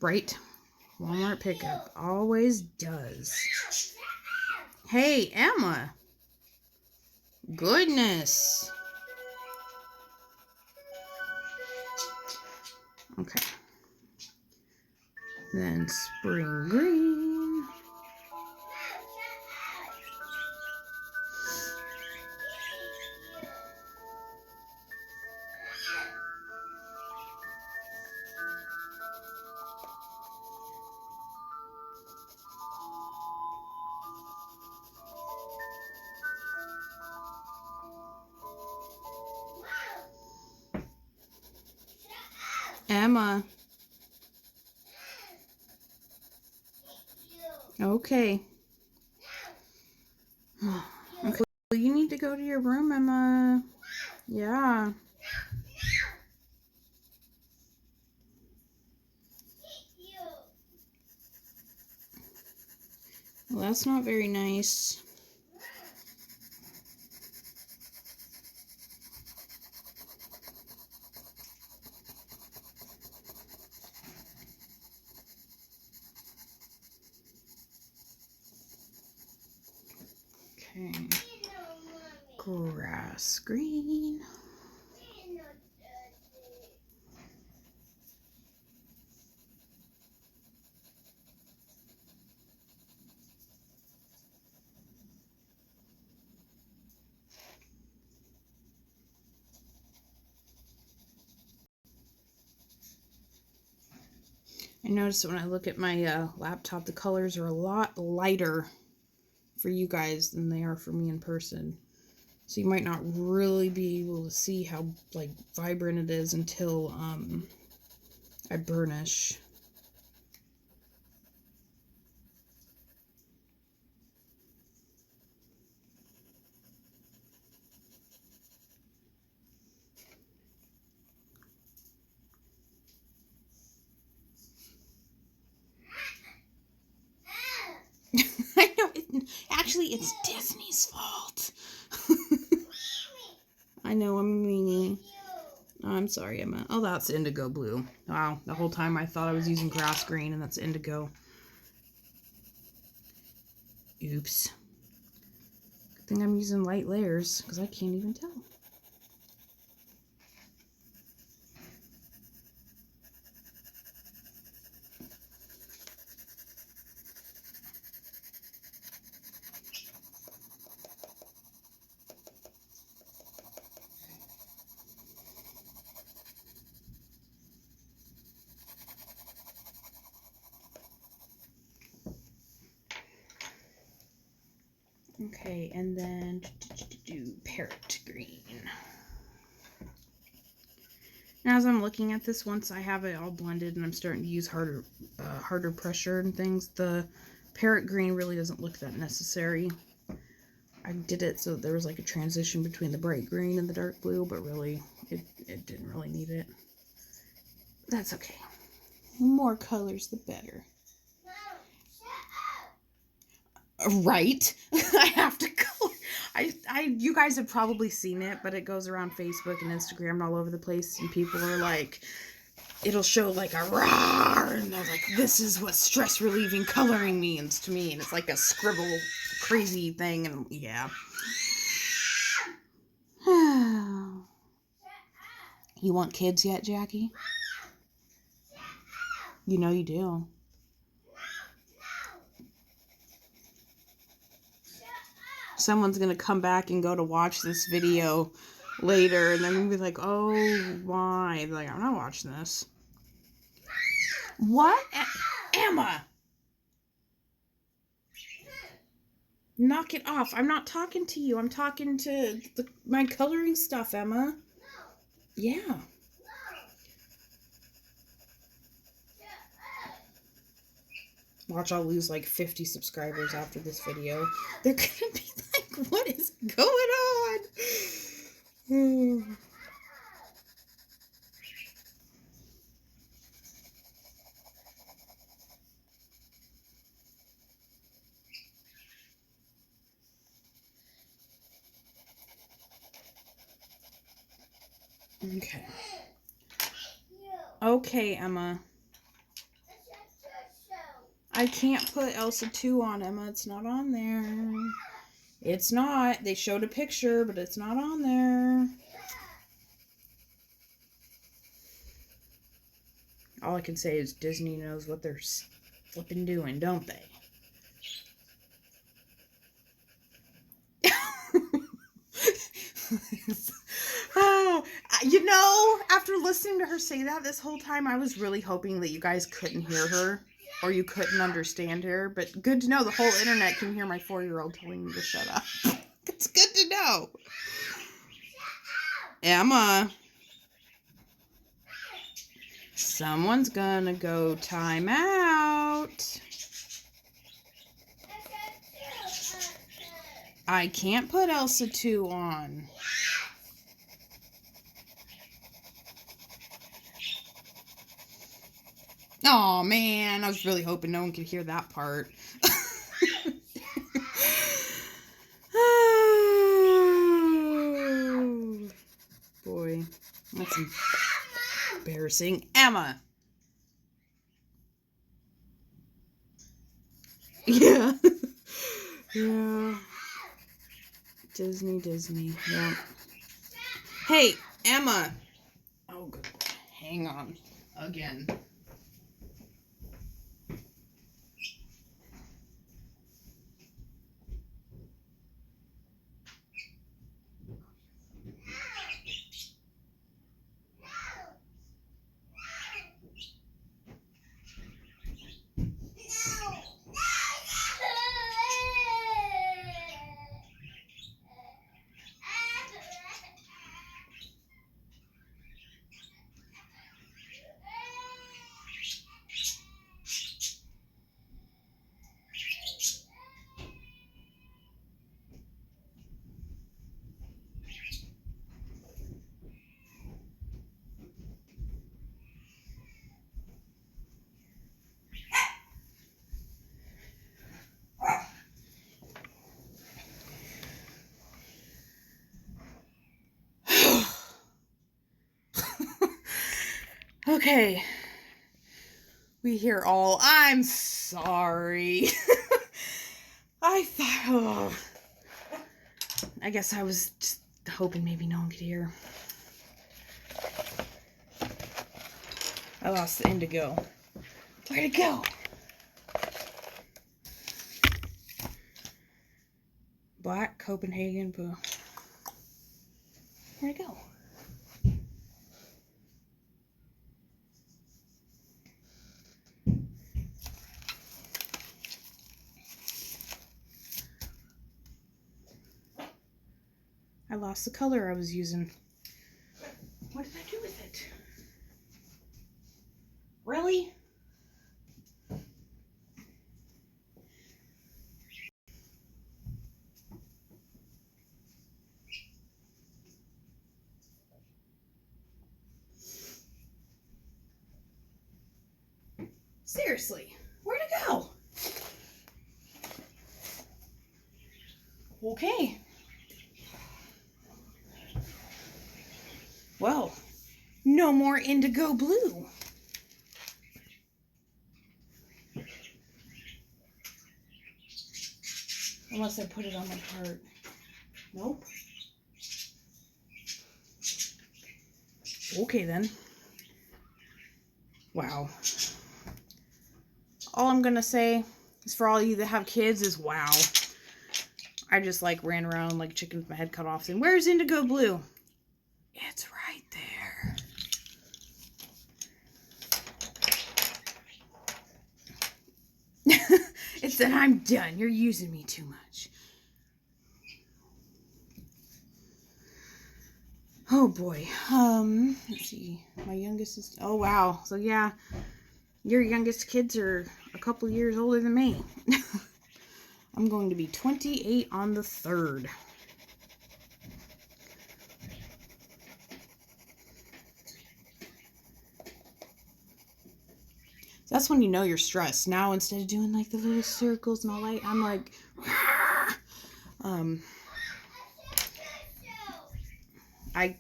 Right. Walmart pickup always does. Hey, Emma. Goodness. Okay. Then spring green. Emma. Okay. Okay. Well, you need to go to your room, Emma. Yeah. Well, that's not very nice. Okay. Grass green. I noticed that when I look at my laptop, the colors are a lot lighter for you guys than they are for me in person. So you might not really be able to see how like vibrant it is until I burnish. Actually, it's Disney's fault. I know, I'm a meanie. Oh, I'm sorry, Emma. Oh, that's indigo blue. Wow, the whole time I thought I was using grass green, and that's indigo. Oops. Good thing I'm using light layers, because I can't even tell. Okay, and then do parrot green. And as I'm looking at this, once I have it all blended and I'm starting to use harder pressure and things, the parrot green really doesn't look that necessary. I did it so that there was like a transition between the bright green and the dark blue, but really, it didn't really need it. That's okay. The more colors, the better. Right? I have to color. You guys have probably seen it, but it goes around Facebook and Instagram and all over the place, and people are like, it'll show like a roar, and they're like, this is what stress relieving coloring means to me, and it's like a scribble crazy thing, and yeah. You want kids yet, Jackie? You know you do. Someone's gonna come back and go to watch this video later, and then we'll be like, oh, why? They're like, I'm not watching this. What? Emma! Knock it off. I'm not talking to you. I'm talking to my coloring stuff, Emma. Yeah. Watch, I'll lose like 50 subscribers after this video. They're gonna be like, what is going on? Okay. Okay, Emma. I can't put Elsa 2 on, Emma. It's not on there. It's not. They showed a picture, but it's not on there. All I can say is Disney knows what they're flipping doing, don't they? Oh, you know, after listening to her say that this whole time, I was really hoping that you guys couldn't hear her or you couldn't understand her. But good to know the whole internet can hear my 4-year-old telling me to shut up. It's good to know. Emma. Someone's gonna go time out. I can't put Elsa 2 on. Oh man, I was really hoping no one could hear that part. Oh, boy, that's embarrassing. Emma. Yeah. Yeah. Disney. Yeah. Hey, Emma. Oh, good. Hang on. Again. Okay. We hear all, I'm sorry. I thought, oh. I guess I was just hoping maybe no one could hear. I lost the indigo. Where'd it go? Black Copenhagen blue. Where'd it go? I lost the color I was using. What did I do with it? Really? Seriously, where'd it go? Okay. Well, no more indigo blue. Unless I put it on my heart. Nope. Okay then. Wow. All I'm gonna say is for all you that have kids is wow. I just like ran around like chicken with my head cut off saying, where's indigo blue? It's right there. It said, I'm done. You're using me too much. Oh boy. Let's see. My youngest is, oh wow. So yeah, your youngest kids are a couple years older than me. I'm going to be 28 on the 3rd. That's when you know you're stressed. Now instead of doing like the little circles and all that, I'm like,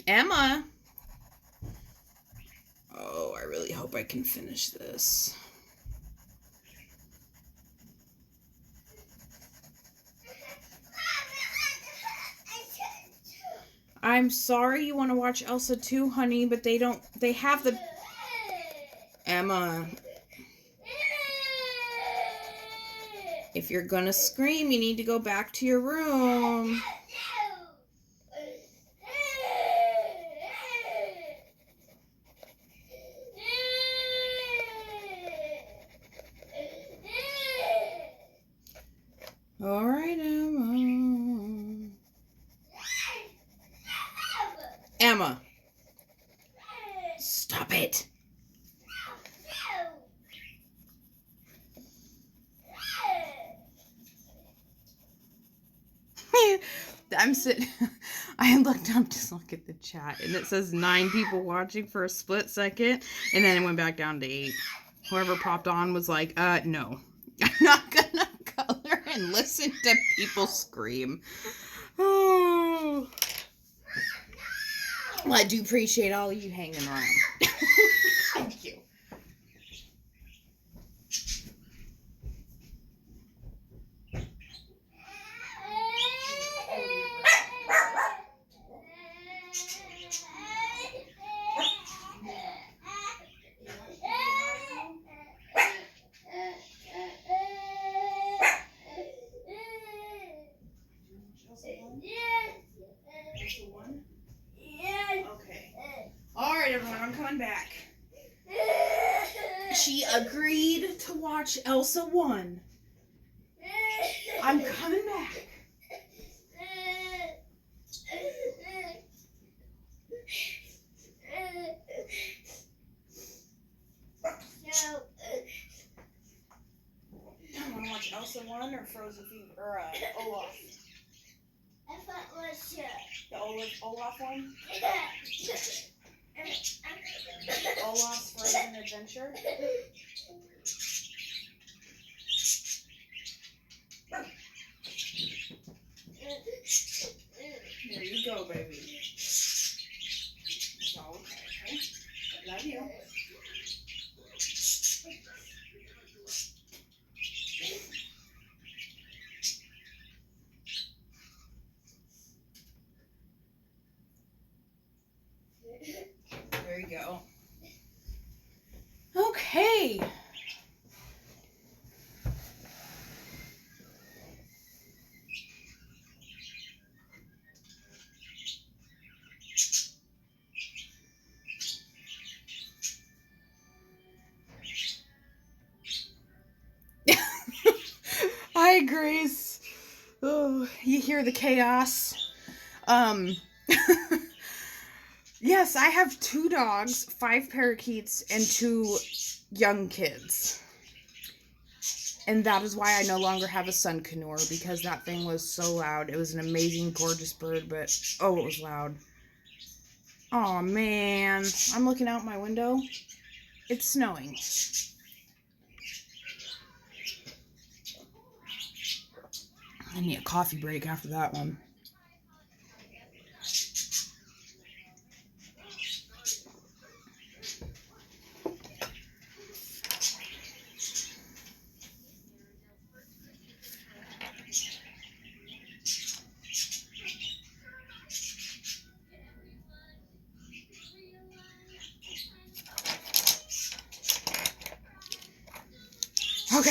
Emma. Oh, I really hope I can finish this. I'm sorry you want to watch Elsa 2, honey, but they have the... Emma. If you're gonna scream, you need to go back to your room. All right, Emma. Emma. Stop it. I'm sitting, I looked up to look at the chat and it says 9 people watching for a split second and then it went back down to 8. Whoever popped on was like, no. I'm not gonna color and listen to people scream. Oh. Well, I do appreciate all of you hanging around. Thank you. Okay. All right, everyone, I'm coming back. She agreed to watch Elsa 1. I'm coming back. I want to watch Elsa 1 or Frozen Fever or Olaf. I thought it was The Olaf one? Olaf's Frozen Adventure. There you go, baby. It's all okay, okay? Love you. There you go. Okay. Hi, Grace. Oh, you hear the chaos. Yes, I have 2 dogs, 5 parakeets, and 2 young kids. And that is why I no longer have a sun conure, because that thing was so loud. It was an amazing, gorgeous bird, but oh, it was loud. Oh man, I'm looking out my window. It's snowing. I need a coffee break after that one. Okay.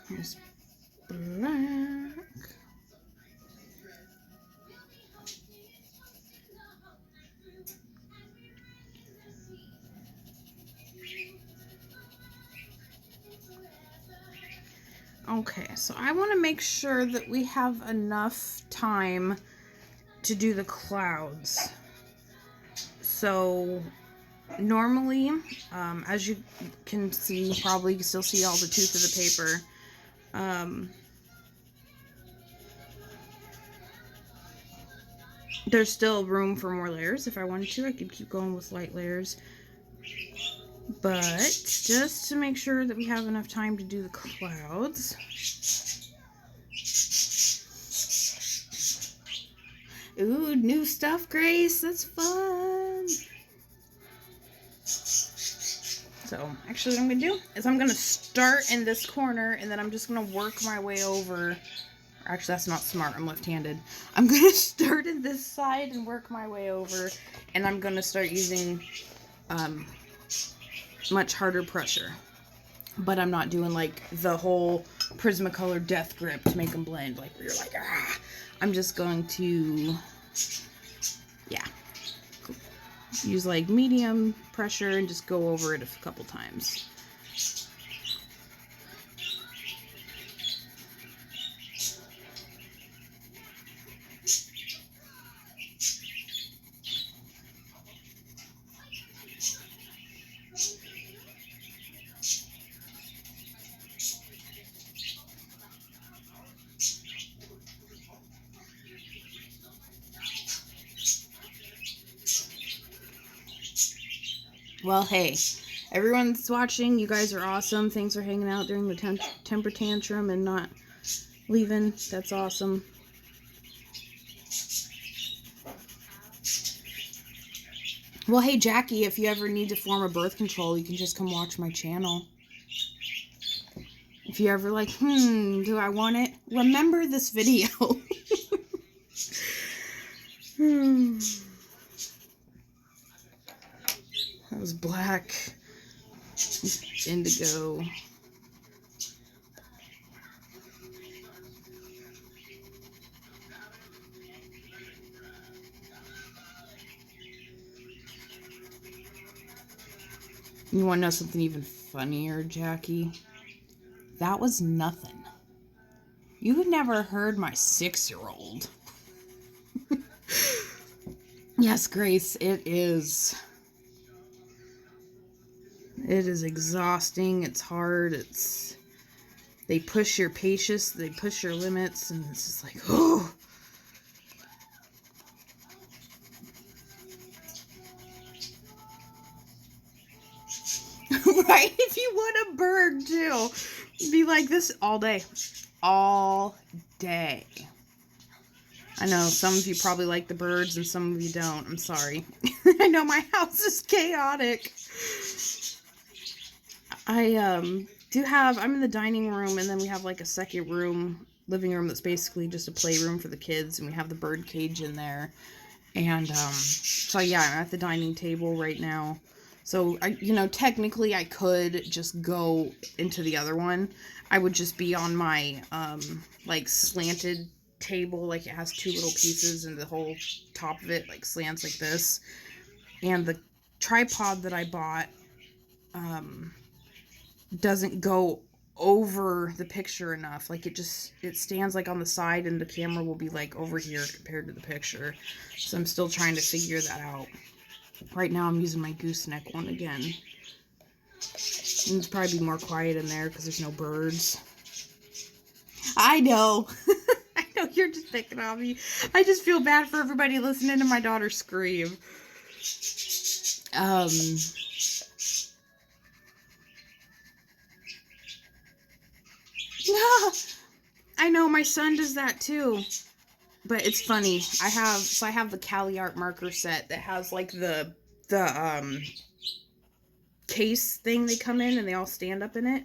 Here's black. Okay, so I want to make sure that we have enough time to do the clouds. So normally, as you can see, probably you still see all the tooth of the paper. There's still room for more layers. If I wanted to, I could keep going with light layers. But just to make sure that we have enough time to do the clouds. Ooh, new stuff, Grace. That's fun. So, actually what I'm going to do is I'm going to start in this corner, and then I'm just going to work my way over. Actually, that's not smart. I'm left-handed. I'm going to start in this side and work my way over, and I'm going to start using much harder pressure. But I'm not doing, like, the whole Prismacolor death grip to make them blend. Like, where you're like, ah. I'm just going to, yeah, use, like, medium pressure and just go over it a couple times. Well, hey, everyone that's watching, you guys are awesome. Thanks for hanging out during the temper tantrum and not leaving. That's awesome. Well, hey, Jackie, if you ever need to form a birth control, you can just come watch my channel. If you're ever like, do I want it? Remember this video. That was black, indigo. You want to know something even funnier, Jackie? That was nothing. You had never heard my 6-year-old. Yes, Grace, it is. It is exhausting. It's hard. They push your patience. They push your limits, and it's just like, oh. Right? If you want a bird, too. Be like this all day. All day. I know some of you probably like the birds and some of you don't. I'm sorry. I know my house is chaotic. I'm in the dining room, and then we have like a second room, living room, that's basically just a playroom for the kids, and we have the bird cage in there. And so yeah, I'm at the dining table right now. So technically I could just go into the other one. I would just be on my like slanted table, like it has two little pieces and the whole top of it like slants like this. And the tripod that I bought doesn't go over the picture enough. Like it stands like on the side, and the camera will be like over here compared to the picture. So I'm still trying to figure that out. Right now I'm using my gooseneck one again. And it's probably more quiet in there because there's no birds. I know. I know you're just picking on me. I just feel bad for everybody listening to my daughter scream. I know my son does that too. But it's funny. I have the Cali Art marker set that has like the case thing they come in, and they all stand up in it.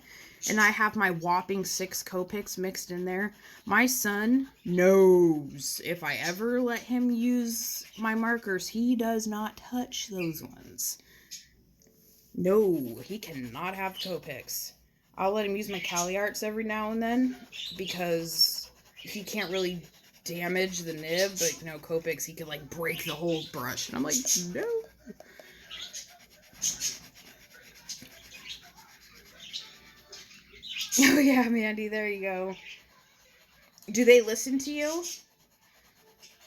And I have my whopping 6 Copics mixed in there. My son knows if I ever let him use my markers, he does not touch those ones. No, he cannot have Copics. I'll let him use my Cali Arts every now and then because he can't really damage the nib, but Copics, he could like break the whole brush. And I'm like, no. Oh yeah, Mandy, there you go. Do they listen to you?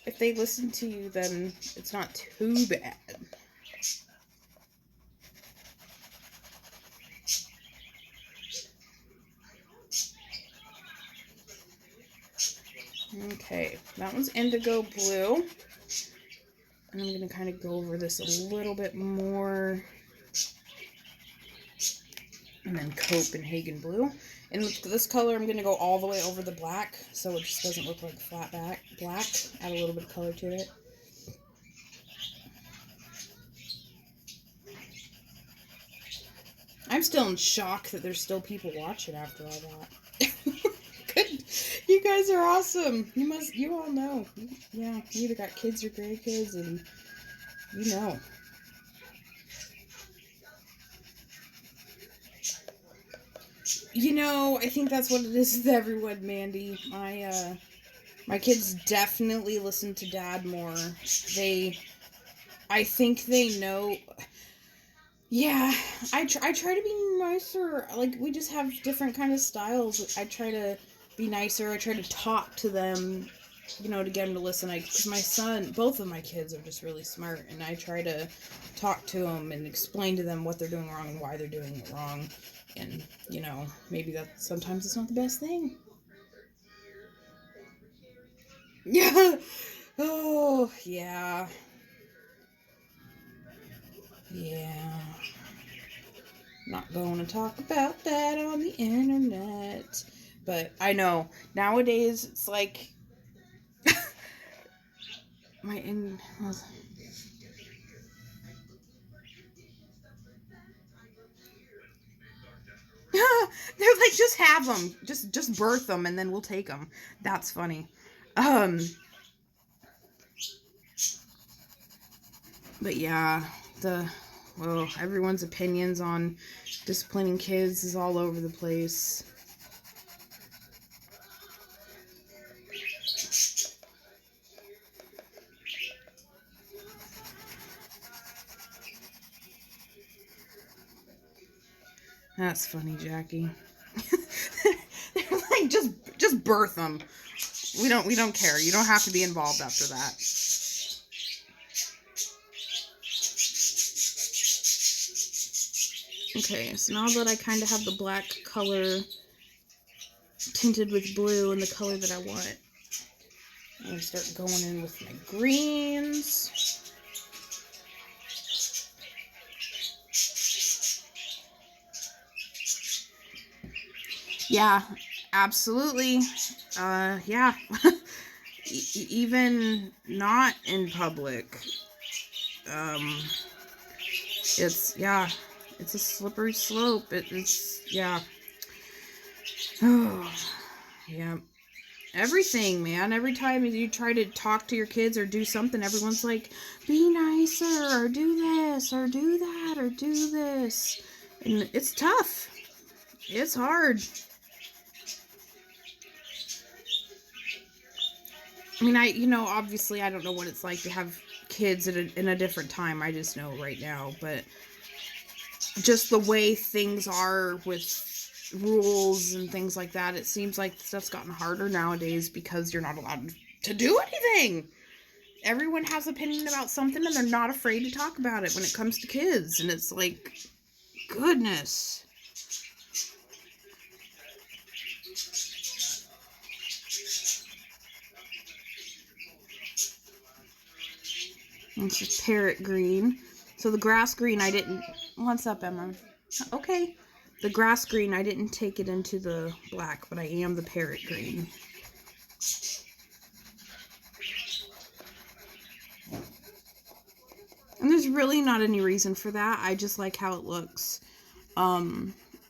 If they listen to you, then it's not too bad. Okay, that one's indigo blue. And I'm going to kind of go over this a little bit more. And then Copenhagen blue. And with this color, I'm going to go all the way over the black, so it just doesn't look like flat black. Add a little bit of color to it. I'm still in shock that there's still people watching after all that. Good. You guys are awesome. You all know. Yeah, you either got kids or grandkids, and you know. I think that's what it is with everyone, Mandy. My kids definitely listen to Dad more. I think they know. Yeah, I try to be nicer. Like, we just have different kind of styles. I try to be nicer. I try to talk to them, to get them to listen. Because my son, both of my kids are just really smart, and I try to talk to them and explain to them what they're doing wrong and why they're doing it wrong. And, maybe sometimes it's not the best thing. Yeah. Oh, yeah. Yeah. Not going to talk about that on the internet. But I know, nowadays, it's like... my in-laws... They're like, just have them. Just birth them, and then we'll take them. That's funny. But yeah, everyone's opinions on disciplining kids is all over the place. That's funny, Jackie. They're like, just birth them. We don't care. You don't have to be involved after that. Okay, so now that I kind of have the black color tinted with blue and the color that I want, I'm going to start going in with my greens. Yeah, absolutely. Yeah. Even not in public. It's a slippery slope. Yeah. Oh, yeah. Everything, man. Every time you try to talk to your kids or do something, everyone's like, be nicer, or do this, or do that, or do this. And it's tough. It's hard. I mean, obviously I don't know what it's like to have kids in a different time. I just know right now. But just the way things are with rules and things like that, it seems like stuff's gotten harder nowadays because you're not allowed to do anything. Everyone has an opinion about something and they're not afraid to talk about it when it comes to kids. And it's like, goodness. It's just parrot green. So the grass green I didn't... What's up, Emma? Okay. The grass green, I didn't take it into the black, but I am the parrot green. And there's really not any reason for that. I just like how it looks. A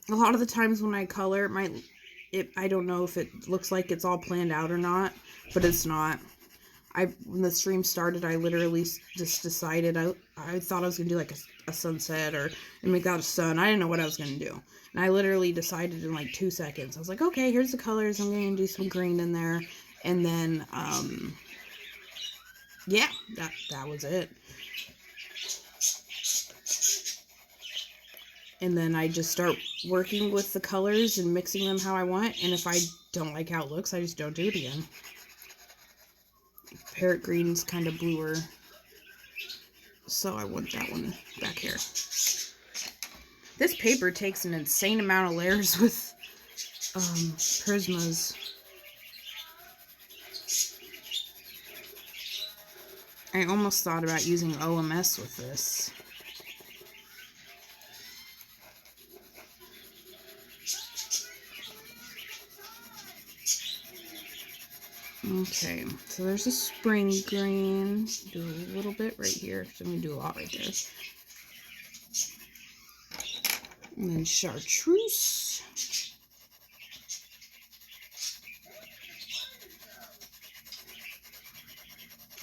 lot of the times when I color, I don't know if it looks like it's all planned out or not, but it's not. When the stream started, I literally just decided I thought I was going to do like a sunset or make out a sun. I didn't know what I was going to do. And I literally decided in like 2 seconds. I was like, okay, here's the colors. I'm going to do some green in there. And then, yeah, that was it. And then I just start working with the colors and mixing them how I want. And if I don't like how it looks, I just don't do it again. Parrot green's kind of bluer. So I want that one back here. This paper takes an insane amount of layers with Prismas. I almost thought about using OMS with this. Okay, so there's a spring green. Do a little bit right here. So I'm going to do a lot right there. And then chartreuse.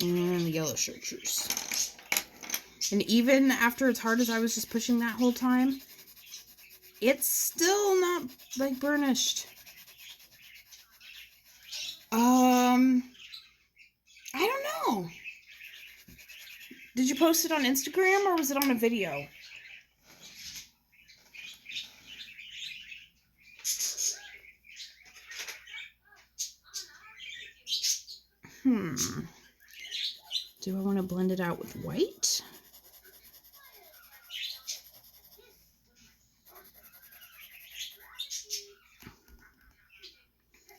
And the yellow chartreuse. And even after as hard as I was just pushing that whole time, it's still not like burnished. I don't know. Did you post it on Instagram or was it on a video? Do I want to blend it out with white?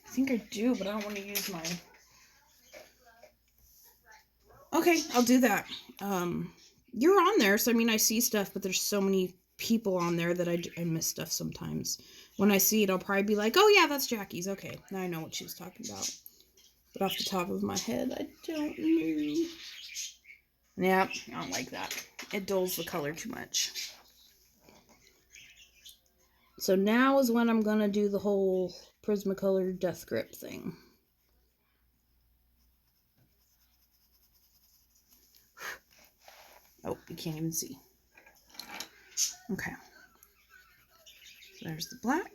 I think I do, but I don't want to use my... Okay, I'll do that. You're on there, so I mean, I see stuff, but there's so many people on there that I miss stuff sometimes. When I see it, I'll probably be like, oh yeah, that's Jackie's. Okay, now I know what she was talking about. But off the top of my head, I don't know. Yep, I don't like that. It dulls the color too much. So now is when I'm going to do the whole Prismacolor Death Grip thing. Oh, you can't even see. Okay. So there's the black.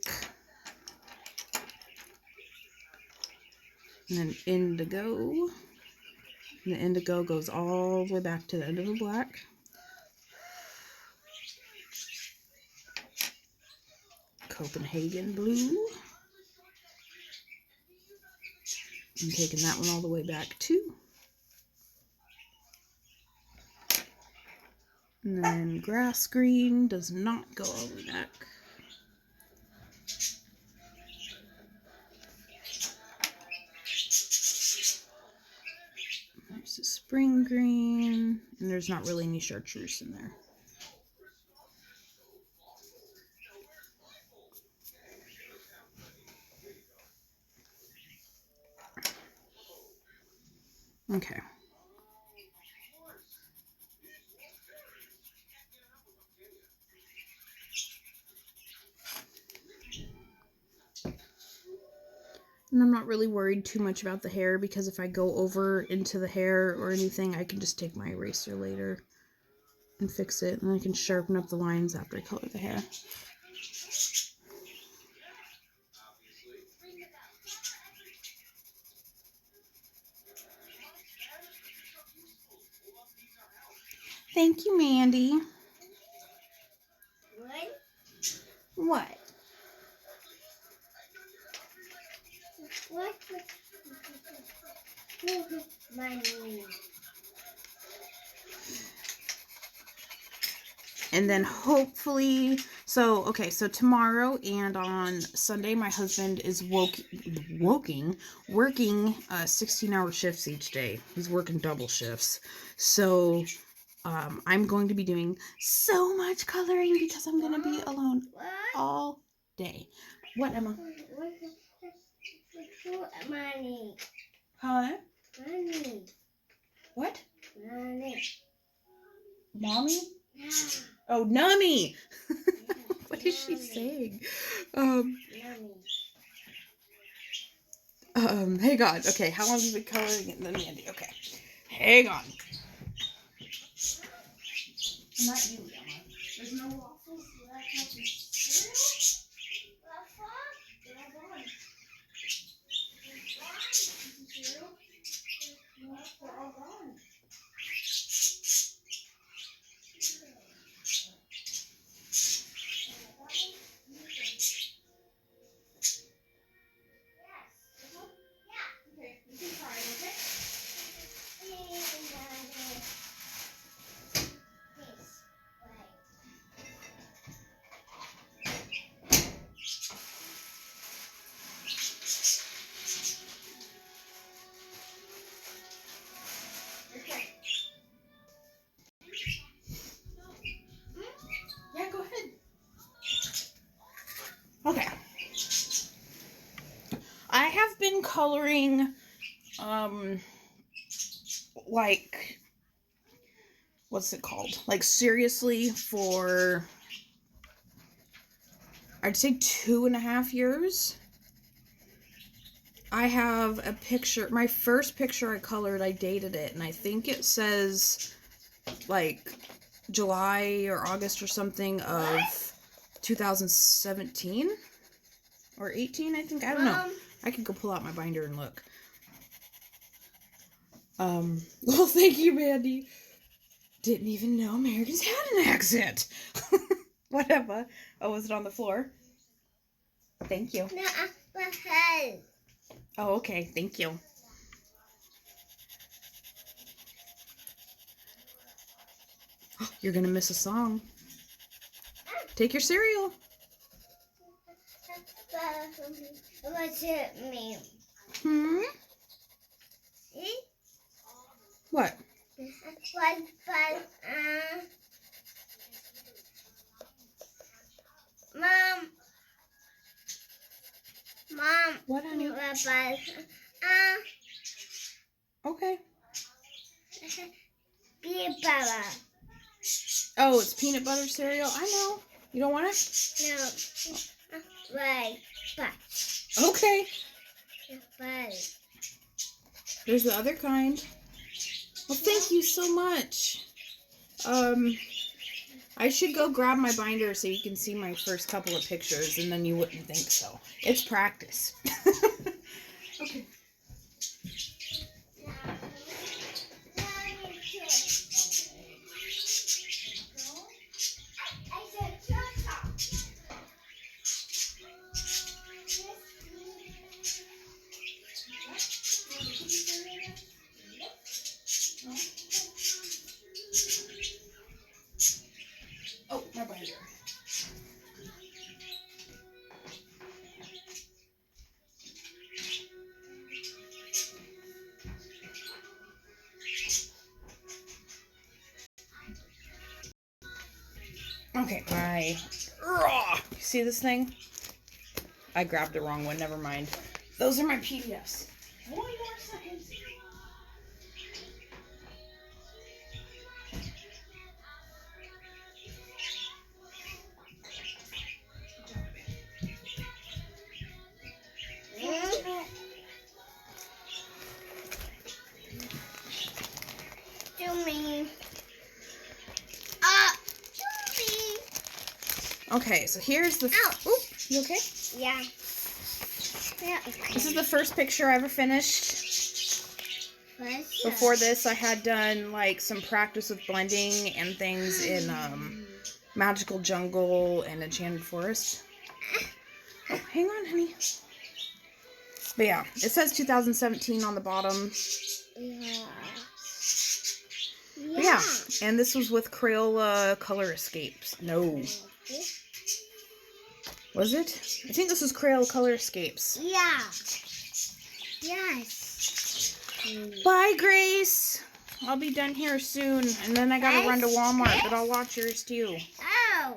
And then indigo. And the indigo goes all the way back to the end of the black. Copenhagen blue. I'm taking that one all the way back too. And then grass green does not go all the way back. There's the spring green, and there's not really any chartreuse in there. Okay. And I'm not really worried too much about the hair because if I go over into the hair or anything, I can just take my eraser later and fix it. And I can sharpen up the lines after I color the hair. Thank you, Mandy. What? What? Money. And then hopefully, so tomorrow and on Sunday, my husband is working 16-hour shifts each day. He's working double shifts. So I'm going to be doing so much coloring because I'm going to be alone all day. What, Emma? Money. Huh? Money. What? Money. Mommy? Yeah. Oh, nummy! What is she Nummy. saying? Money. Hang on. Okay, how long have you been coloring it? And then Mandy. Okay. Hang on. Not you, Emma. There's no waffles, so that's nothing. Cereal? Waffles? They're all gone. Cereal? No, they're all gone. Okay, you can try it, okay? Okay. Yeah, go ahead. Okay. I have been coloring, like, what's it called? Like, seriously, for, I'd say 2.5 years. I have a picture, my first picture I colored, I dated it, and I think it says, like, July or August or something of 2017 or 18, I think. I don't know. I could go pull out my binder and look. Well, thank you, Mandy. Didn't even know Americans had an accent. Whatever. Oh, was it on the floor? Thank you. No, Oh, okay. Thank you. You're gonna miss a song. Take your cereal. what's it mean? Hmm? What? Mom. What, honey? Okay. Baba. Oh, it's peanut butter cereal? I know. You don't want it? No. Right. But. Okay. But. There's the other kind. Well, thank you so much. I should go grab my binder so you can see my first couple of pictures, and then you wouldn't think so. It's practice. Okay. Oh, my binder. Okay, bye. See this thing? I grabbed the wrong one. Never mind. Those are my PDFs. One more second. Okay, so here's the... Ow. Oop, you okay? Yeah. Yeah, okay. This is the first picture I ever finished. Before this, I had done, like, some practice with blending and things in, Magical Jungle and Enchanted Forest. Oh, hang on, honey. But yeah, it says 2017 on the bottom. Yeah. But yeah, and this was with Crayola Color Escapes. No. Was it? I think this was Crayola Color Escapes. Yeah. Yes. Bye, Grace. I'll be done here soon. And then I gotta run to Walmart, but I'll watch yours too. Oh.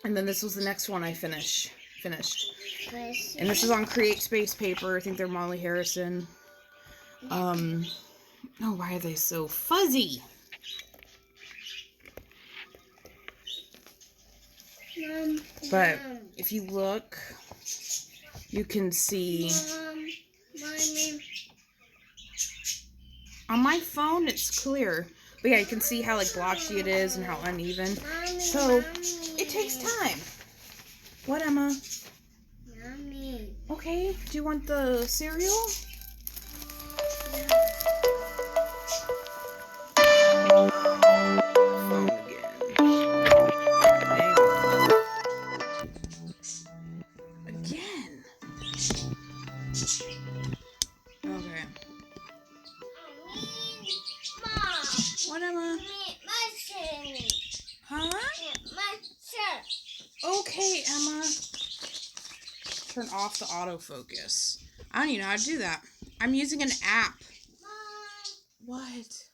And then this was the next one I finished. And This this is on Create Space paper. I think they're Molly Harrison. Oh, why are they so fuzzy? But if you look, you can see Mommy. on my phone it's clear. But yeah, you can see how like blotchy it is and how uneven. So it takes time. What, Emma? Mommy. Okay, do you want the cereal? Phone again. Okay. Mom. What, Emma? Huh? Okay, Emma. Turn off the autofocus. I don't even know how to do that. I'm using an app. What?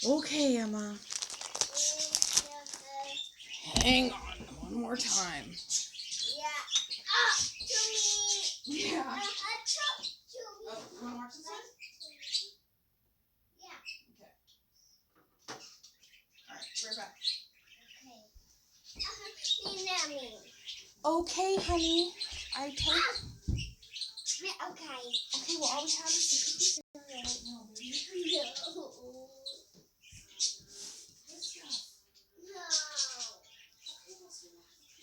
Okay, Emma. Hang on one more time. Yeah. Oh, you want to watch this one? Okay. Alright, we're back. Okay, honey. I told you. Okay, well, all we have is the cookie cereal right now, baby. No. This stuff. No. Okay, we'll see what happens.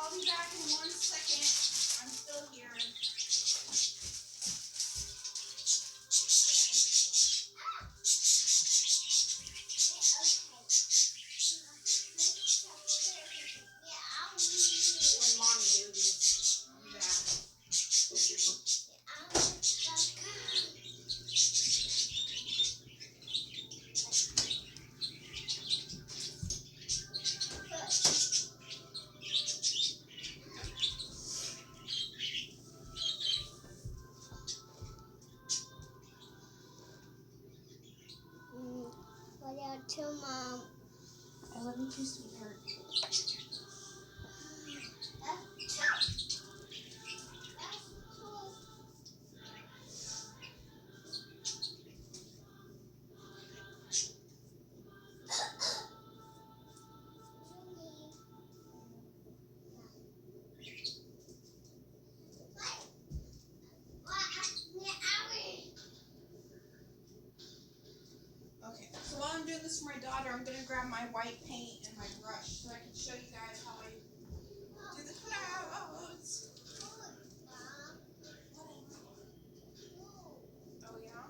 I'll be back in 1 second. I'm still here. When Mommy does, I'll be back. What about your mom? I love you too, sweetheart. Okay, so while I'm doing this for my daughter, I'm going to grab my white paint and my brush so I can show you guys how I do the clouds. Oh, yeah?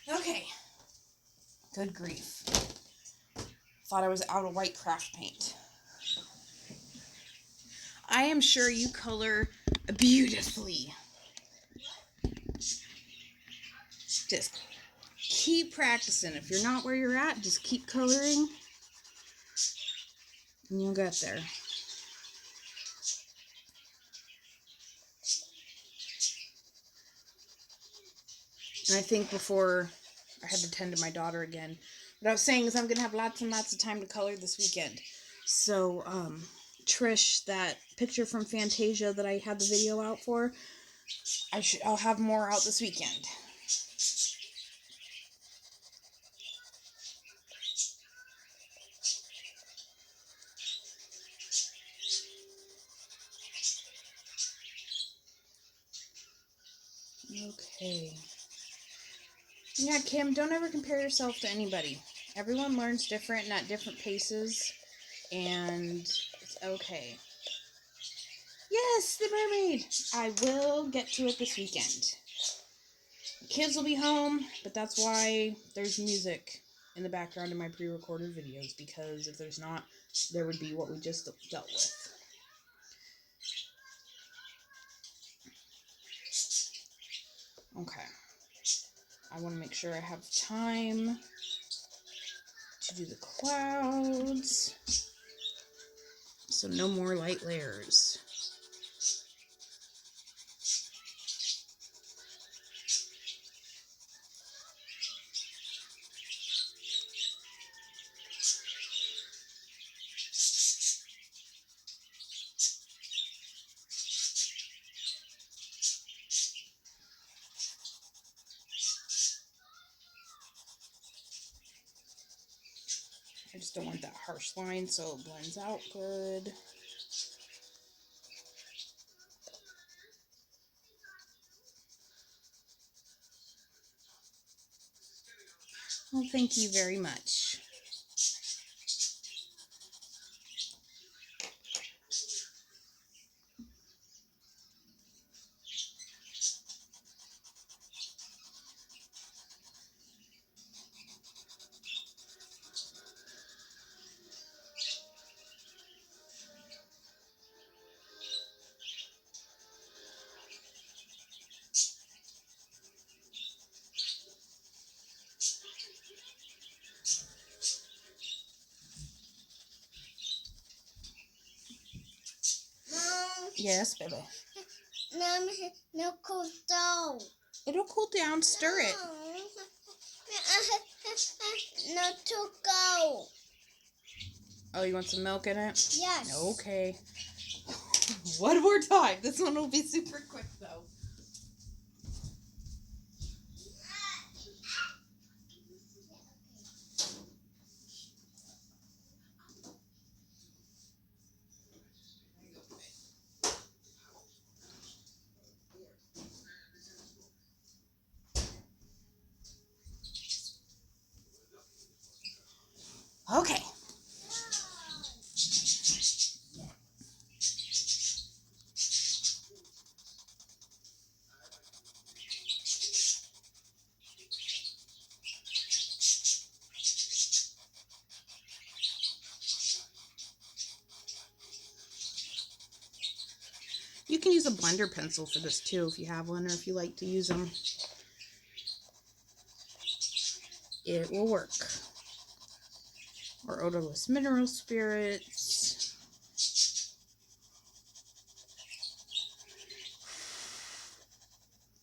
Okay. Good grief. Thought I was out of white craft paint. I am sure you color beautifully. Just keep practicing. If you're not where you're at, just keep coloring. And you'll get there. And I think before I had to tend to my daughter again, what I was saying is I'm going to have lots and lots of time to color this weekend. So, Trish, that picture from Fantasia that I had the video out for, I'll have more out this weekend. Okay. Yeah, Kim, don't ever compare yourself to anybody. Everyone learns different and at different paces, and it's okay. Yes, the mermaid! I will get to it this weekend. The kids will be home, but that's why there's music in the background in my pre-recorded videos, because if there's not, there would be what we just dealt with. Okay. I want to make sure I have time to do the clouds. So no more light layers. I just don't want that harsh line, so it blends out good. Well, thank you very much. Mom. Yes, baby. No, cool down. It'll cool down. Stir it. No, to go. Oh, you want some milk in it? Yes. Okay. One more time. This one will be super quick, though. Okay. You can use a blender pencil for this too if you have one or if you like to use them. It will work. Or odorless mineral spirits.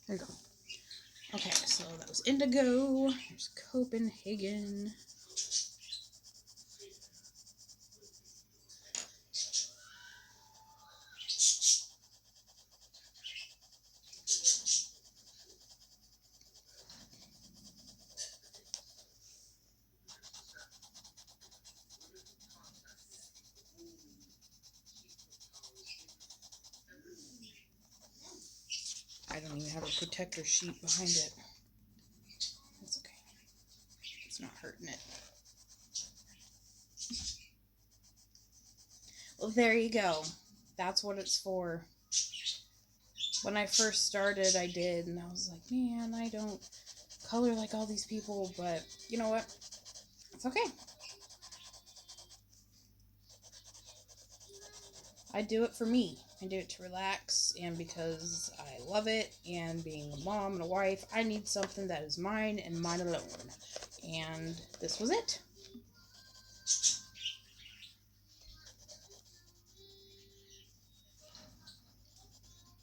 There you go. Okay, so that was indigo. There's Copenhagen. I don't even have a protector sheet behind it. That's okay. It's not hurting it. Well, there you go. That's what it's for. When I first started, I did, and I was like, man, I don't color like all these people, but you know what? It's okay. I do it for me. I do it to relax and because I love it, and being a mom and a wife, I need something that is mine and mine alone. And this was it.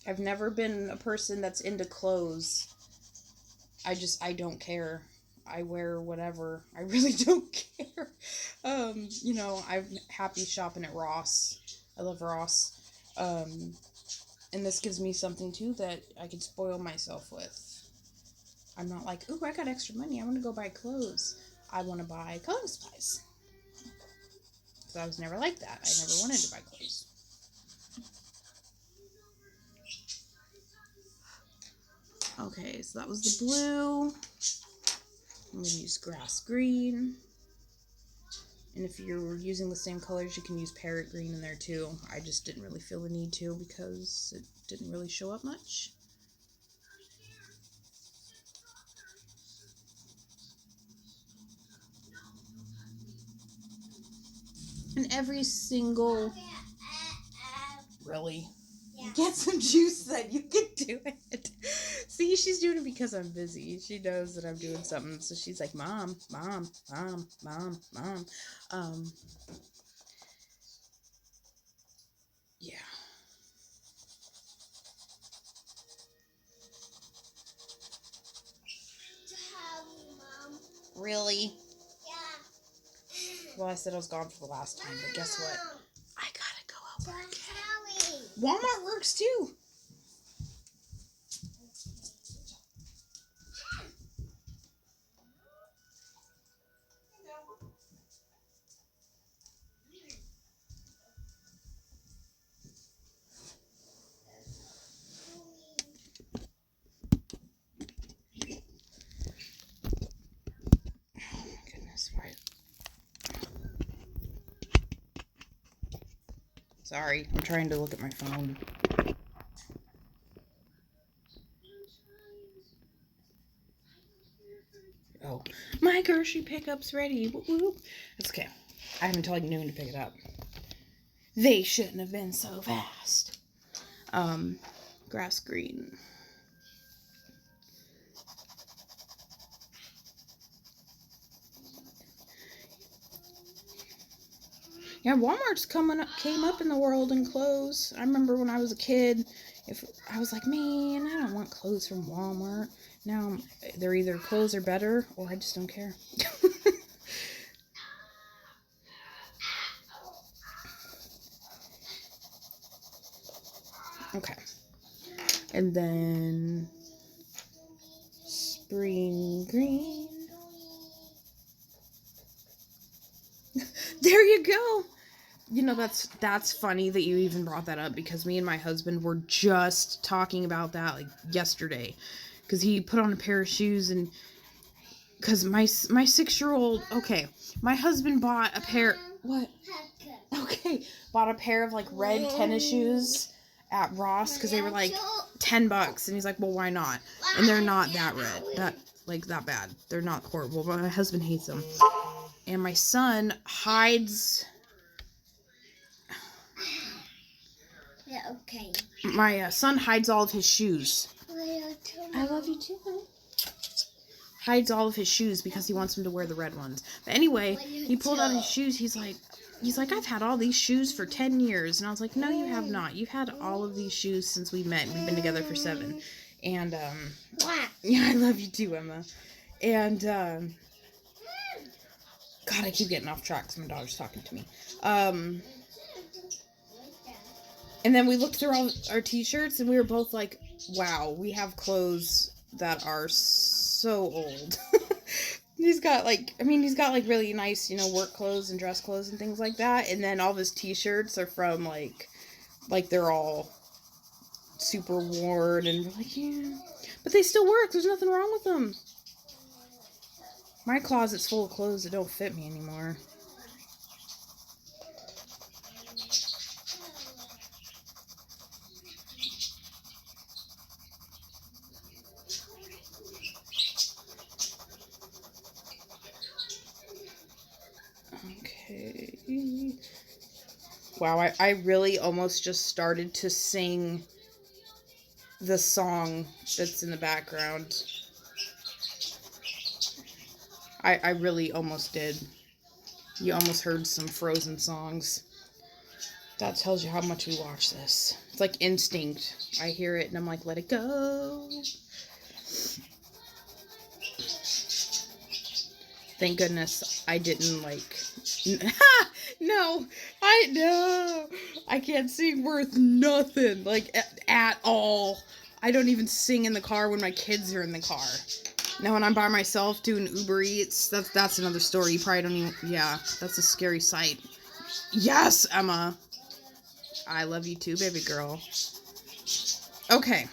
I've never been a person that's into clothes. I don't care. I wear whatever. I really don't care. I'm happy shopping at Ross. I love Ross. And this gives me something too that I can spoil myself with. I'm not like, ooh, I got extra money, I want to go buy clothes. I want to buy coloring supplies. So I was never like that. I never wanted to buy clothes. Okay, so that was the blue. I'm going to use grass green. And if you're using the same colors, you can use parrot green in there too. I just didn't really feel the need to because it didn't really show up much. And every single... Really? Yeah. Get some juice then. You can do it. See, she's doing it because I'm busy. She knows that I'm doing something. So she's like, Mom, Mom, Mom, Mom, Mom. Yeah. Really? Yeah. Well, I said I was gone for the last time, but guess what? I gotta go out again. Walmart works too. Sorry, I'm trying to look at my phone. Oh, my grocery pickup's ready. Whoop, whoop. That's okay. I haven't until like noon to pick it up. They shouldn't have been so fast. Grass green. Yeah, Walmart's came up in the world in clothes. I remember when I was a kid, if I was like, man, I don't want clothes from Walmart. Now they're either clothes are better or I just don't care. Okay. And then spring green. There you go. You know, that's funny that you even brought that up because me and my husband were just talking about that like yesterday. Because he put on a pair of shoes and because my 6-year-old, okay, my husband bought a pair, what? Okay, bought a pair of like red tennis shoes at Ross because they were like $10 and he's like, well, why not? And they're not that red, that bad. They're not horrible, but my husband hates them. And my son hides. Yeah, okay. My son hides all of his shoes. I love you too, honey. Hides all of his shoes because he wants him to wear the red ones. But anyway, he pulled out his shoes. He's like, I've had all these shoes for 10 years. And I was like, no, you have not. You've had all of these shoes since we met. We've been together for 7. And, yeah, I love you too, Emma. And, God, I keep getting off track because my daughter's talking to me. And then we looked through all our t-shirts and we were both like, wow, we have clothes that are so old. He's got like really nice, work clothes and dress clothes and things like that. And then all of his t-shirts are from like they're all super worn and we're like, yeah. But they still work. There's nothing wrong with them. My closet's full of clothes that don't fit me anymore. Wow, I really almost just started to sing the song that's in the background. I really almost did. You almost heard some Frozen songs. That tells you how much we watch this. It's like instinct. I hear it and I'm like, let it go. Thank goodness I didn't like... No, I can't sing worth nothing, like, at all. I don't even sing in the car when my kids are in the car. Now when I'm by myself doing Uber Eats, that's another story. You probably don't even... Yeah, that's a scary sight. Yes, Emma. I love you too, baby girl. Okay.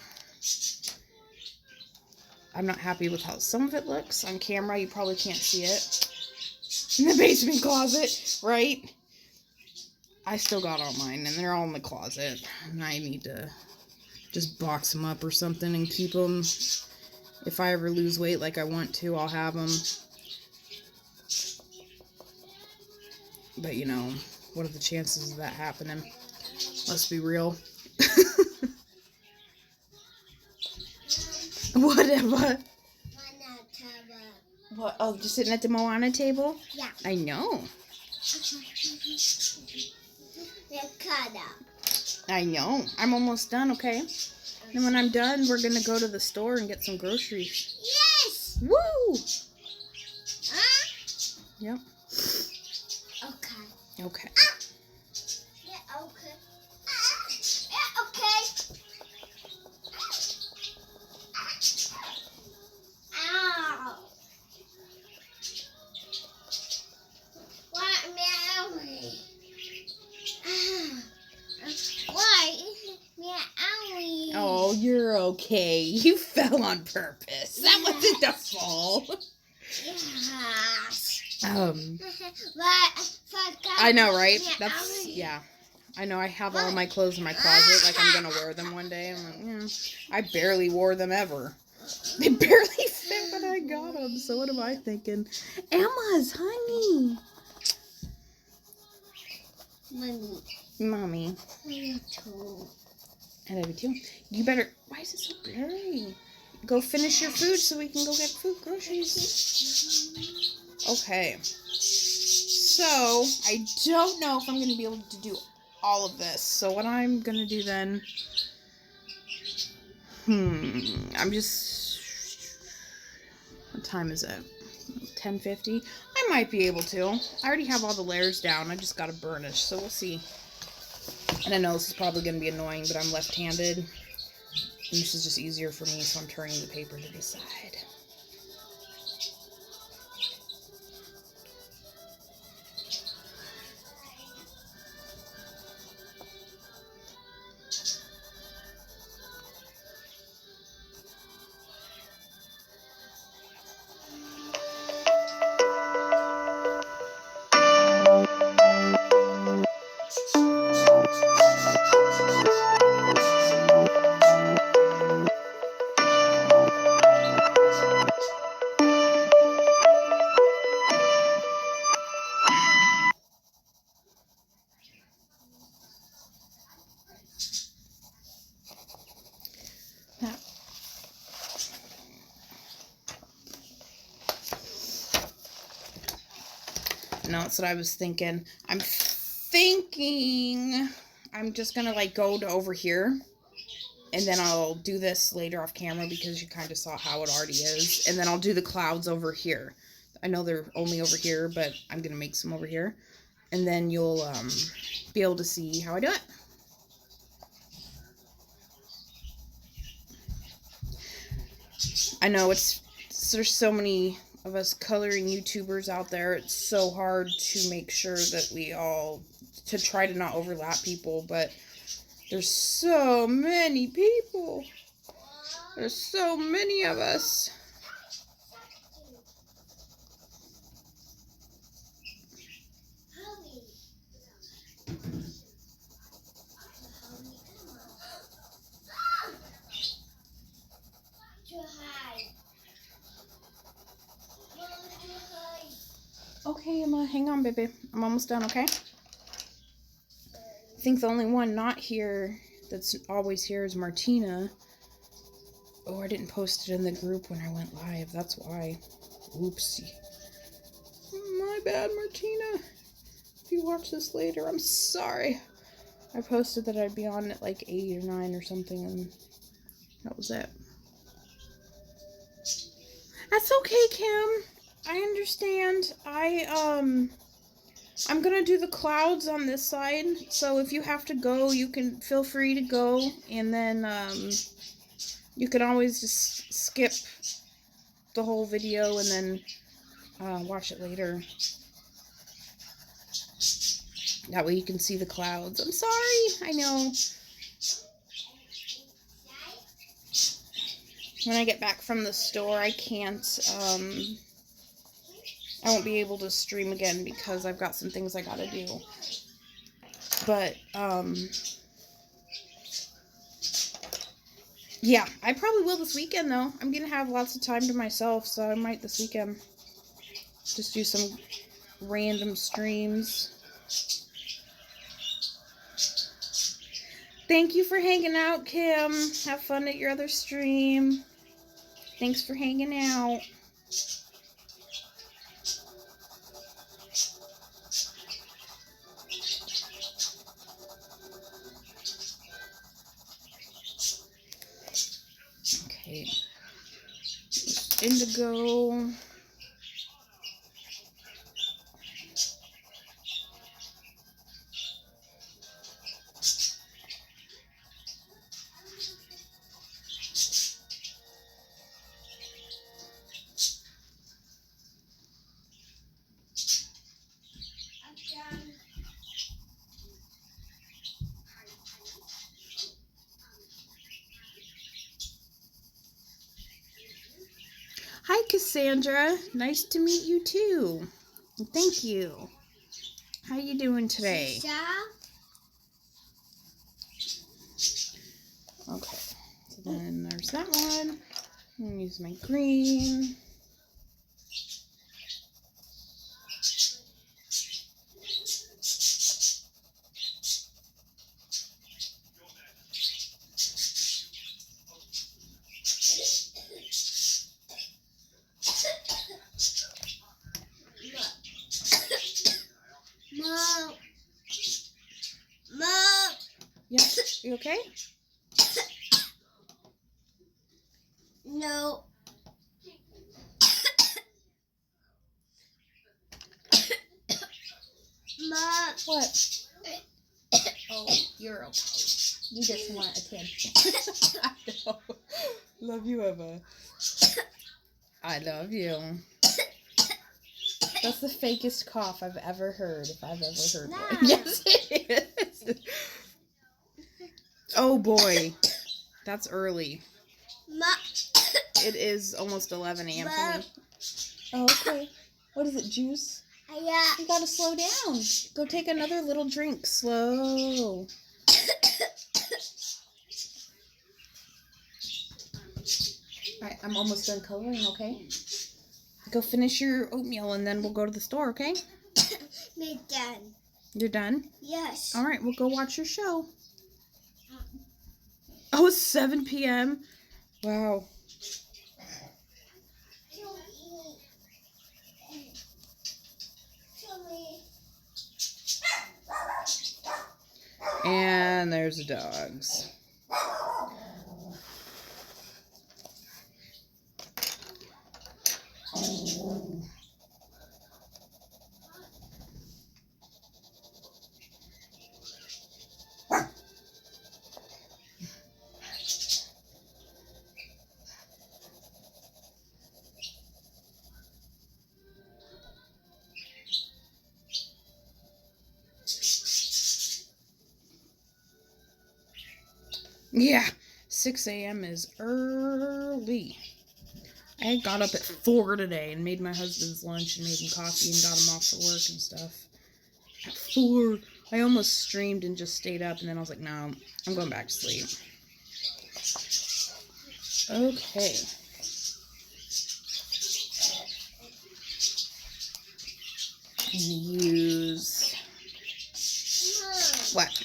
I'm not happy with how some of it looks. On camera, you probably can't see it. In the basement closet, right? I still got all mine, and they're all in the closet. And I need to just box them up or something and keep them. If I ever lose weight like I want to, I'll have them. But, you know, what are the chances of that happening? Let's be real. Whatever. What? Oh, just sitting at the Moana table? Yeah. I know. I know. I'm almost done, okay? And when I'm done, we're going to go to the store and get some groceries. Yes! Woo! Yep. Okay. Okay. Yeah, okay. Yeah, okay. Ow. What, Meowie? Why? Meowie. Oh, you're okay. You fell on purpose. That wasn't the fall. Yes. I know, right? That's, yeah. I know, I have all my clothes in my closet, like I'm gonna wear them one day. I'm like, I barely wore them ever. They barely fit when I got them, so what am I thinking? Emma's, honey. Mommy. Me too. I love you too. You better, why is it so blurry? Go finish your food so we can go get food, groceries. Okay. So, I don't know if I'm going to be able to do all of this. So what I'm going to do then... I'm just... What time is it? 10:50? I might be able to. I already have all the layers down. I just got to burnish, so we'll see. And I know this is probably going to be annoying, but I'm left-handed. And this is just easier for me, so I'm turning the paper to the side. No, that's what I was thinking. I'm thinking I'm just gonna like go to over here, and then I'll do this later off camera because you kind of saw how it already is, and then I'll do the clouds over here. I know they're only over here, but I'm gonna make some over here, and then you'll be able to see how I do it. I know there's so many of us coloring YouTubers out there. It's so hard to make sure that we all, to try to not overlap people, but there's so many people. There's so many of us. Okay, Emma, hang on, baby. I'm almost done, okay? think the only one not here that's always here is Martina. Oh, I didn't post it in the group when I went live. That's why. Oopsie. My bad, Martina. If you watch this later, I'm sorry. I posted that I'd be on at like 8 or 9 or something, and that was it. That's okay, Kim. I understand. I'm gonna do the clouds on this side, so if you have to go, you can feel free to go, and then, you can always just skip the whole video and then, watch it later. That way you can see the clouds. I'm sorry, I know. When I get back from the store, I can't, I won't be able to stream again because I've got some things I gotta do. But, yeah, I probably will this weekend, though. I'm gonna have lots of time to myself, so I might this weekend just do some random streams. Thank you for hanging out, Kim. Have fun at your other stream. Thanks for hanging out. Okay. Indigo. Hi, Cassandra. Nice to meet you, too. Thank you. How you doing today? Okay. So then there's that one. I'm going to use my green. Mom. Mom. Yeah, you okay? No. Mom. What? Oh, you're okay. You just want attention. I know. Love you, Eva. I love you. That's the fakest cough I've ever heard, if I've ever heard one. Yes, it is. Oh, boy. That's early. Mom. It is almost 11 a.m. for me. Oh, okay. What is it, juice? Yeah. You gotta slow down. Go take another little drink. Slow. Alright, I'm almost done coloring, okay? Go finish your oatmeal and then we'll go to the store, okay? We're done. You're done? Yes. Alright, we'll go watch your show. Oh, it's 7 p.m.? Wow. And there's the dogs. Yeah, 6 a.m. is early. I got up at 4 today and made my husband's lunch and made him coffee and got him off to work and stuff. At 4. I almost streamed and just stayed up, and then I was like, no, I'm going back to sleep. Okay. I'm gonna use... What?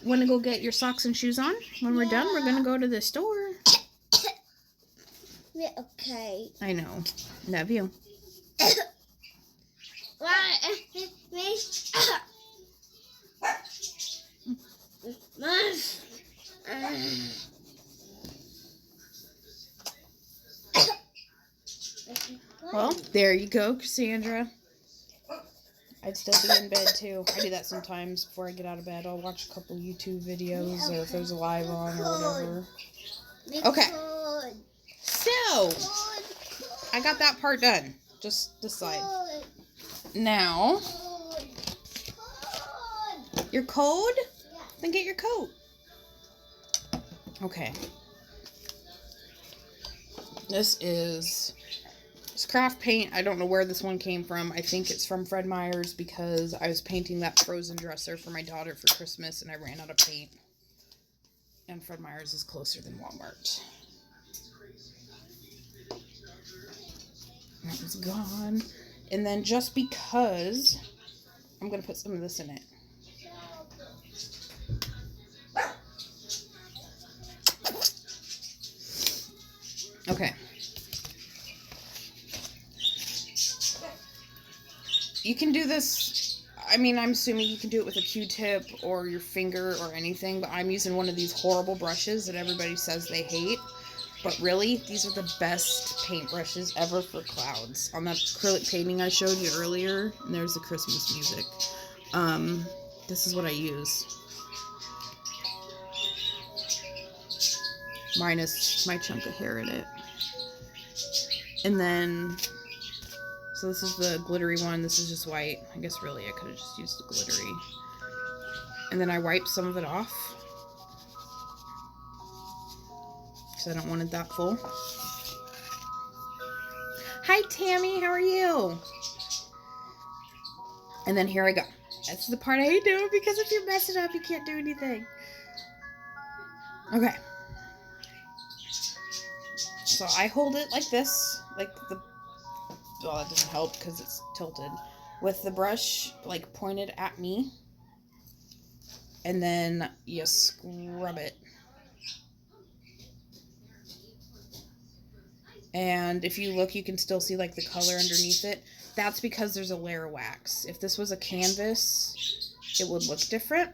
want to go get your socks and shoes on? When we're done, we're going to go to the store. Yeah, okay. I know. Love you. Well, there you go, Cassandra. I'd still be in bed too. I do that sometimes before I get out of bed. I'll watch a couple YouTube videos or if there's a live on or whatever. Okay. So, I got that part done. Just this side. Now, you're cold? Then get your coat. Okay. This is craft paint. I don't know where this one came from. I think it's from Fred Meyer's because I was painting that frozen dresser for my daughter for Christmas and I ran out of paint. And Fred Meyer's is closer than Walmart. That was gone. And then just because, I'm going to put some of this in it. Okay. You can do this, I mean, I'm assuming you can do it with a Q-tip or your finger or anything, but I'm using one of these horrible brushes that everybody says they hate. But really, these are the best paint brushes ever for clouds. On that acrylic painting I showed you earlier, and there's the Christmas music. This is what I use. Minus my chunk of hair in it. And then, so this is the glittery one. This is just white. I guess really I could have just used the glittery. And then I wipe some of it off. Because I don't want it that full. Hi, Tammy. How are you? And then here I go. That's the part I hate doing because if you mess it up, you can't do anything. Okay. So I hold it like this. Like the... Well, that doesn't help because it's tilted. With the brush, like, pointed at me. And then you scrub it. And if you look, you can still see, like, the color underneath it. That's because there's a layer of wax. If this was a canvas, it would look different.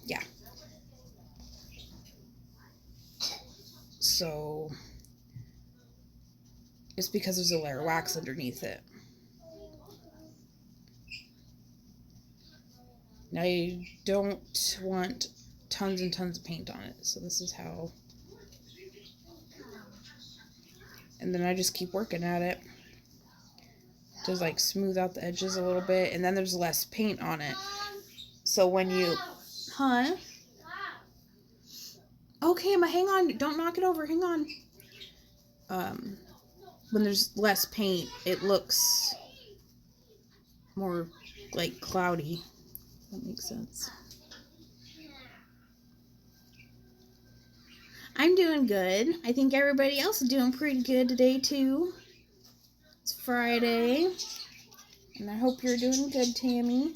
Yeah. So, it's because there's a layer of wax underneath it. Now, you don't want tons and tons of paint on it. So this is how. And then I just keep working at it. Just like smooth out the edges a little bit. And then there's less paint on it. So when you... Huh? Okay, Emma, hang on. Don't knock it over. Hang on. When there's less paint, it looks more like cloudy. That makes sense. I'm doing good. I think everybody else is doing pretty good today, too. It's Friday. And I hope you're doing good, Tammy.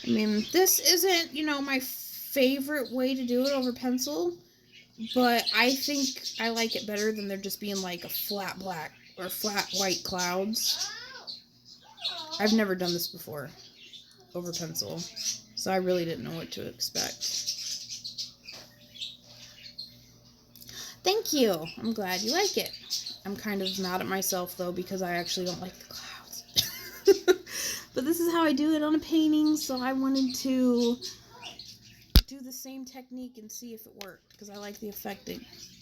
I mean, this isn't, you know, my favorite way to do it over pencil. But I think I like it better than there just being like a flat black or flat white clouds. I've never done this before over pencil. So I really didn't know what to expect. Thank you. I'm glad you like it. I'm kind of mad at myself, though, because I actually don't like the clouds. But this is how I do it on a painting, so I wanted to do the same technique and see if it worked, because I like the effect it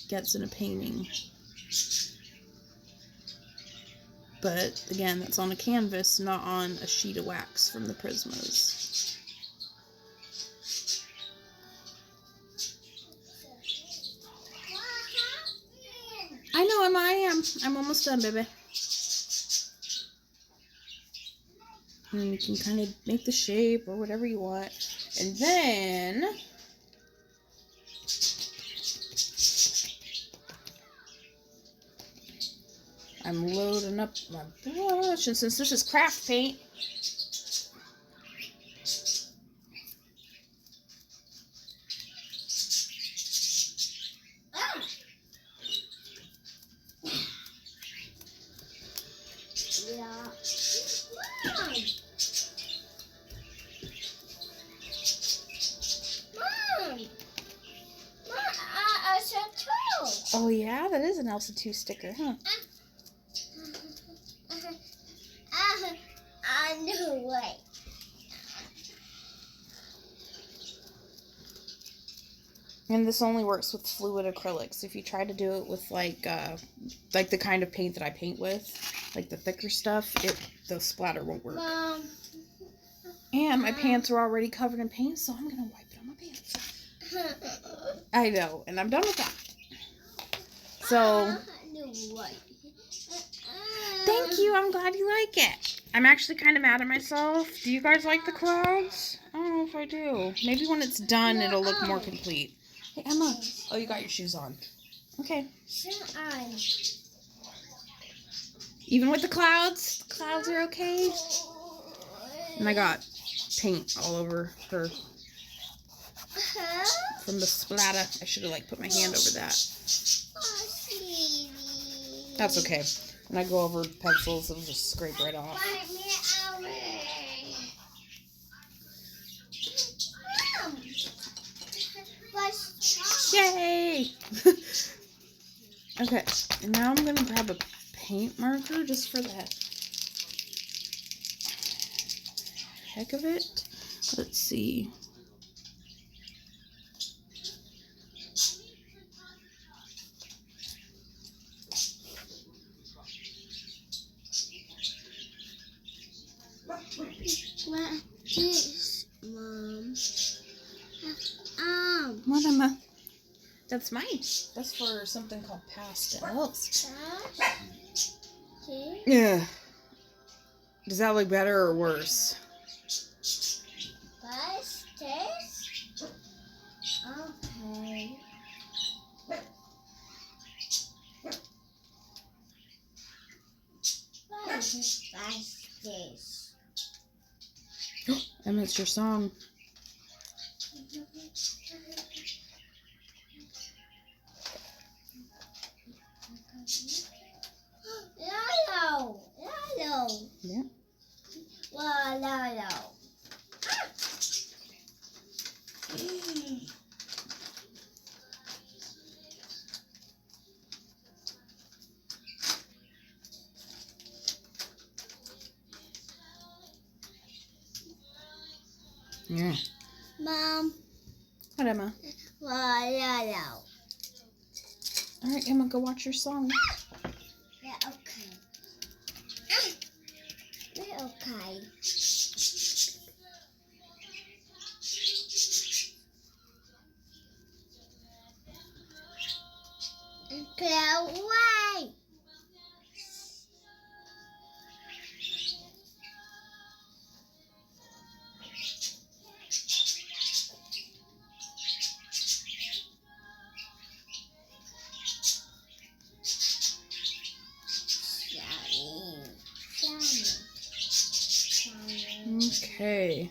gets in a painting. But, again, that's on a canvas, not on a sheet of wax from the Prismas. I know, Emma, I am. I'm almost done, baby. And you can kind of make the shape or whatever you want. And then I'm loading up my brush, and since this is craft paint, Yeah. Mom. Mom. Mom, I said two. oh yeah, that is an Elsa 2 sticker, huh? I knew it. And this only works with fluid acrylics. If you try to do it with like the kind of paint that I paint with, like the thicker stuff, the splatter won't work. Mom. And my pants are already covered in paint, so I'm gonna wipe it on my pants. I know, and I'm done with that. So, I knew it. thank you. I'm glad you like it. I'm actually kind of mad at myself. Do you guys like the clouds? I don't know if I do. Maybe when it's done, it'll look more complete. Hey, Emma. Oh, you got your shoes on. Okay. Even with the clouds are okay. And I got paint all over her from the splatter. I should have put my hand over that. That's okay. When I go over pencils, it'll just scrape right off. Yay! Okay, and now I'm gonna grab a paint marker just for the heck of it. Let's see. What is, Mom? What, Emma? That's mine. That's for something called pastels. Yeah. Does that look better or worse? Pastels? Okay. What is pastels? Emma, it's your song. Lalo. Yeah. Lalo. Yeah. Mom. What, Emma? Lalo. All right, Emma, go watch your song. Yeah, okay. Yeah, okay. Clear away. Okay.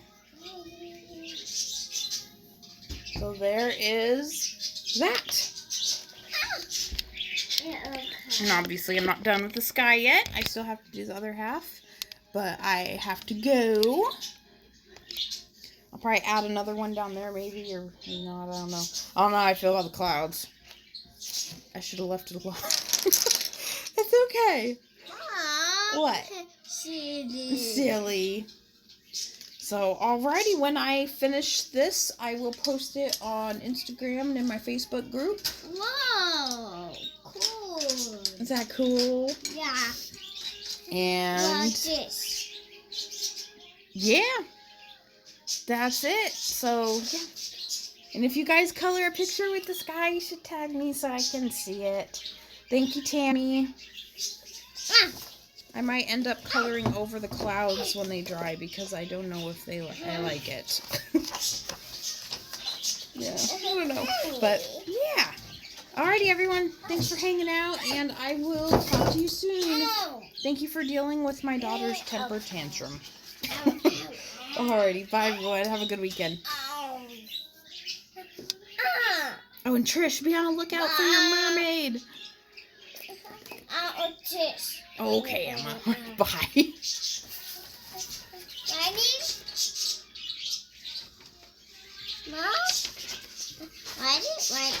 So there is that. Yeah, okay. And obviously I'm not done with the sky yet. I still have to do the other half. But I have to go. I'll probably add another one down there maybe. Or not, I don't know. I don't know how I feel about the clouds. I should have left it alone. It's okay. Mom. What? Silly. So, alrighty, when I finish this, I will post it on Instagram and in my Facebook group. Whoa. Cool. Is that cool? Yeah. And Like this. yeah, that's it. So, yeah. And if you guys color a picture with the sky, you should tag me so I can see it. Thank you, Tammy. I might end up coloring over the clouds when they dry because I don't know if I like it. Yeah, I don't know. But, yeah. Alrighty. Alrighty, everyone. Thanks for hanging out, and I will talk to you soon. Ow. Thank you for dealing with my daughter's temper tantrum. Ow. Alrighty, bye, everyone. Have a good weekend. Ow. Oh, and Trish, be on the lookout for your mermaid. Ow, this. Okay, Emma. Bye. Ready? Mom? Ready? Ready.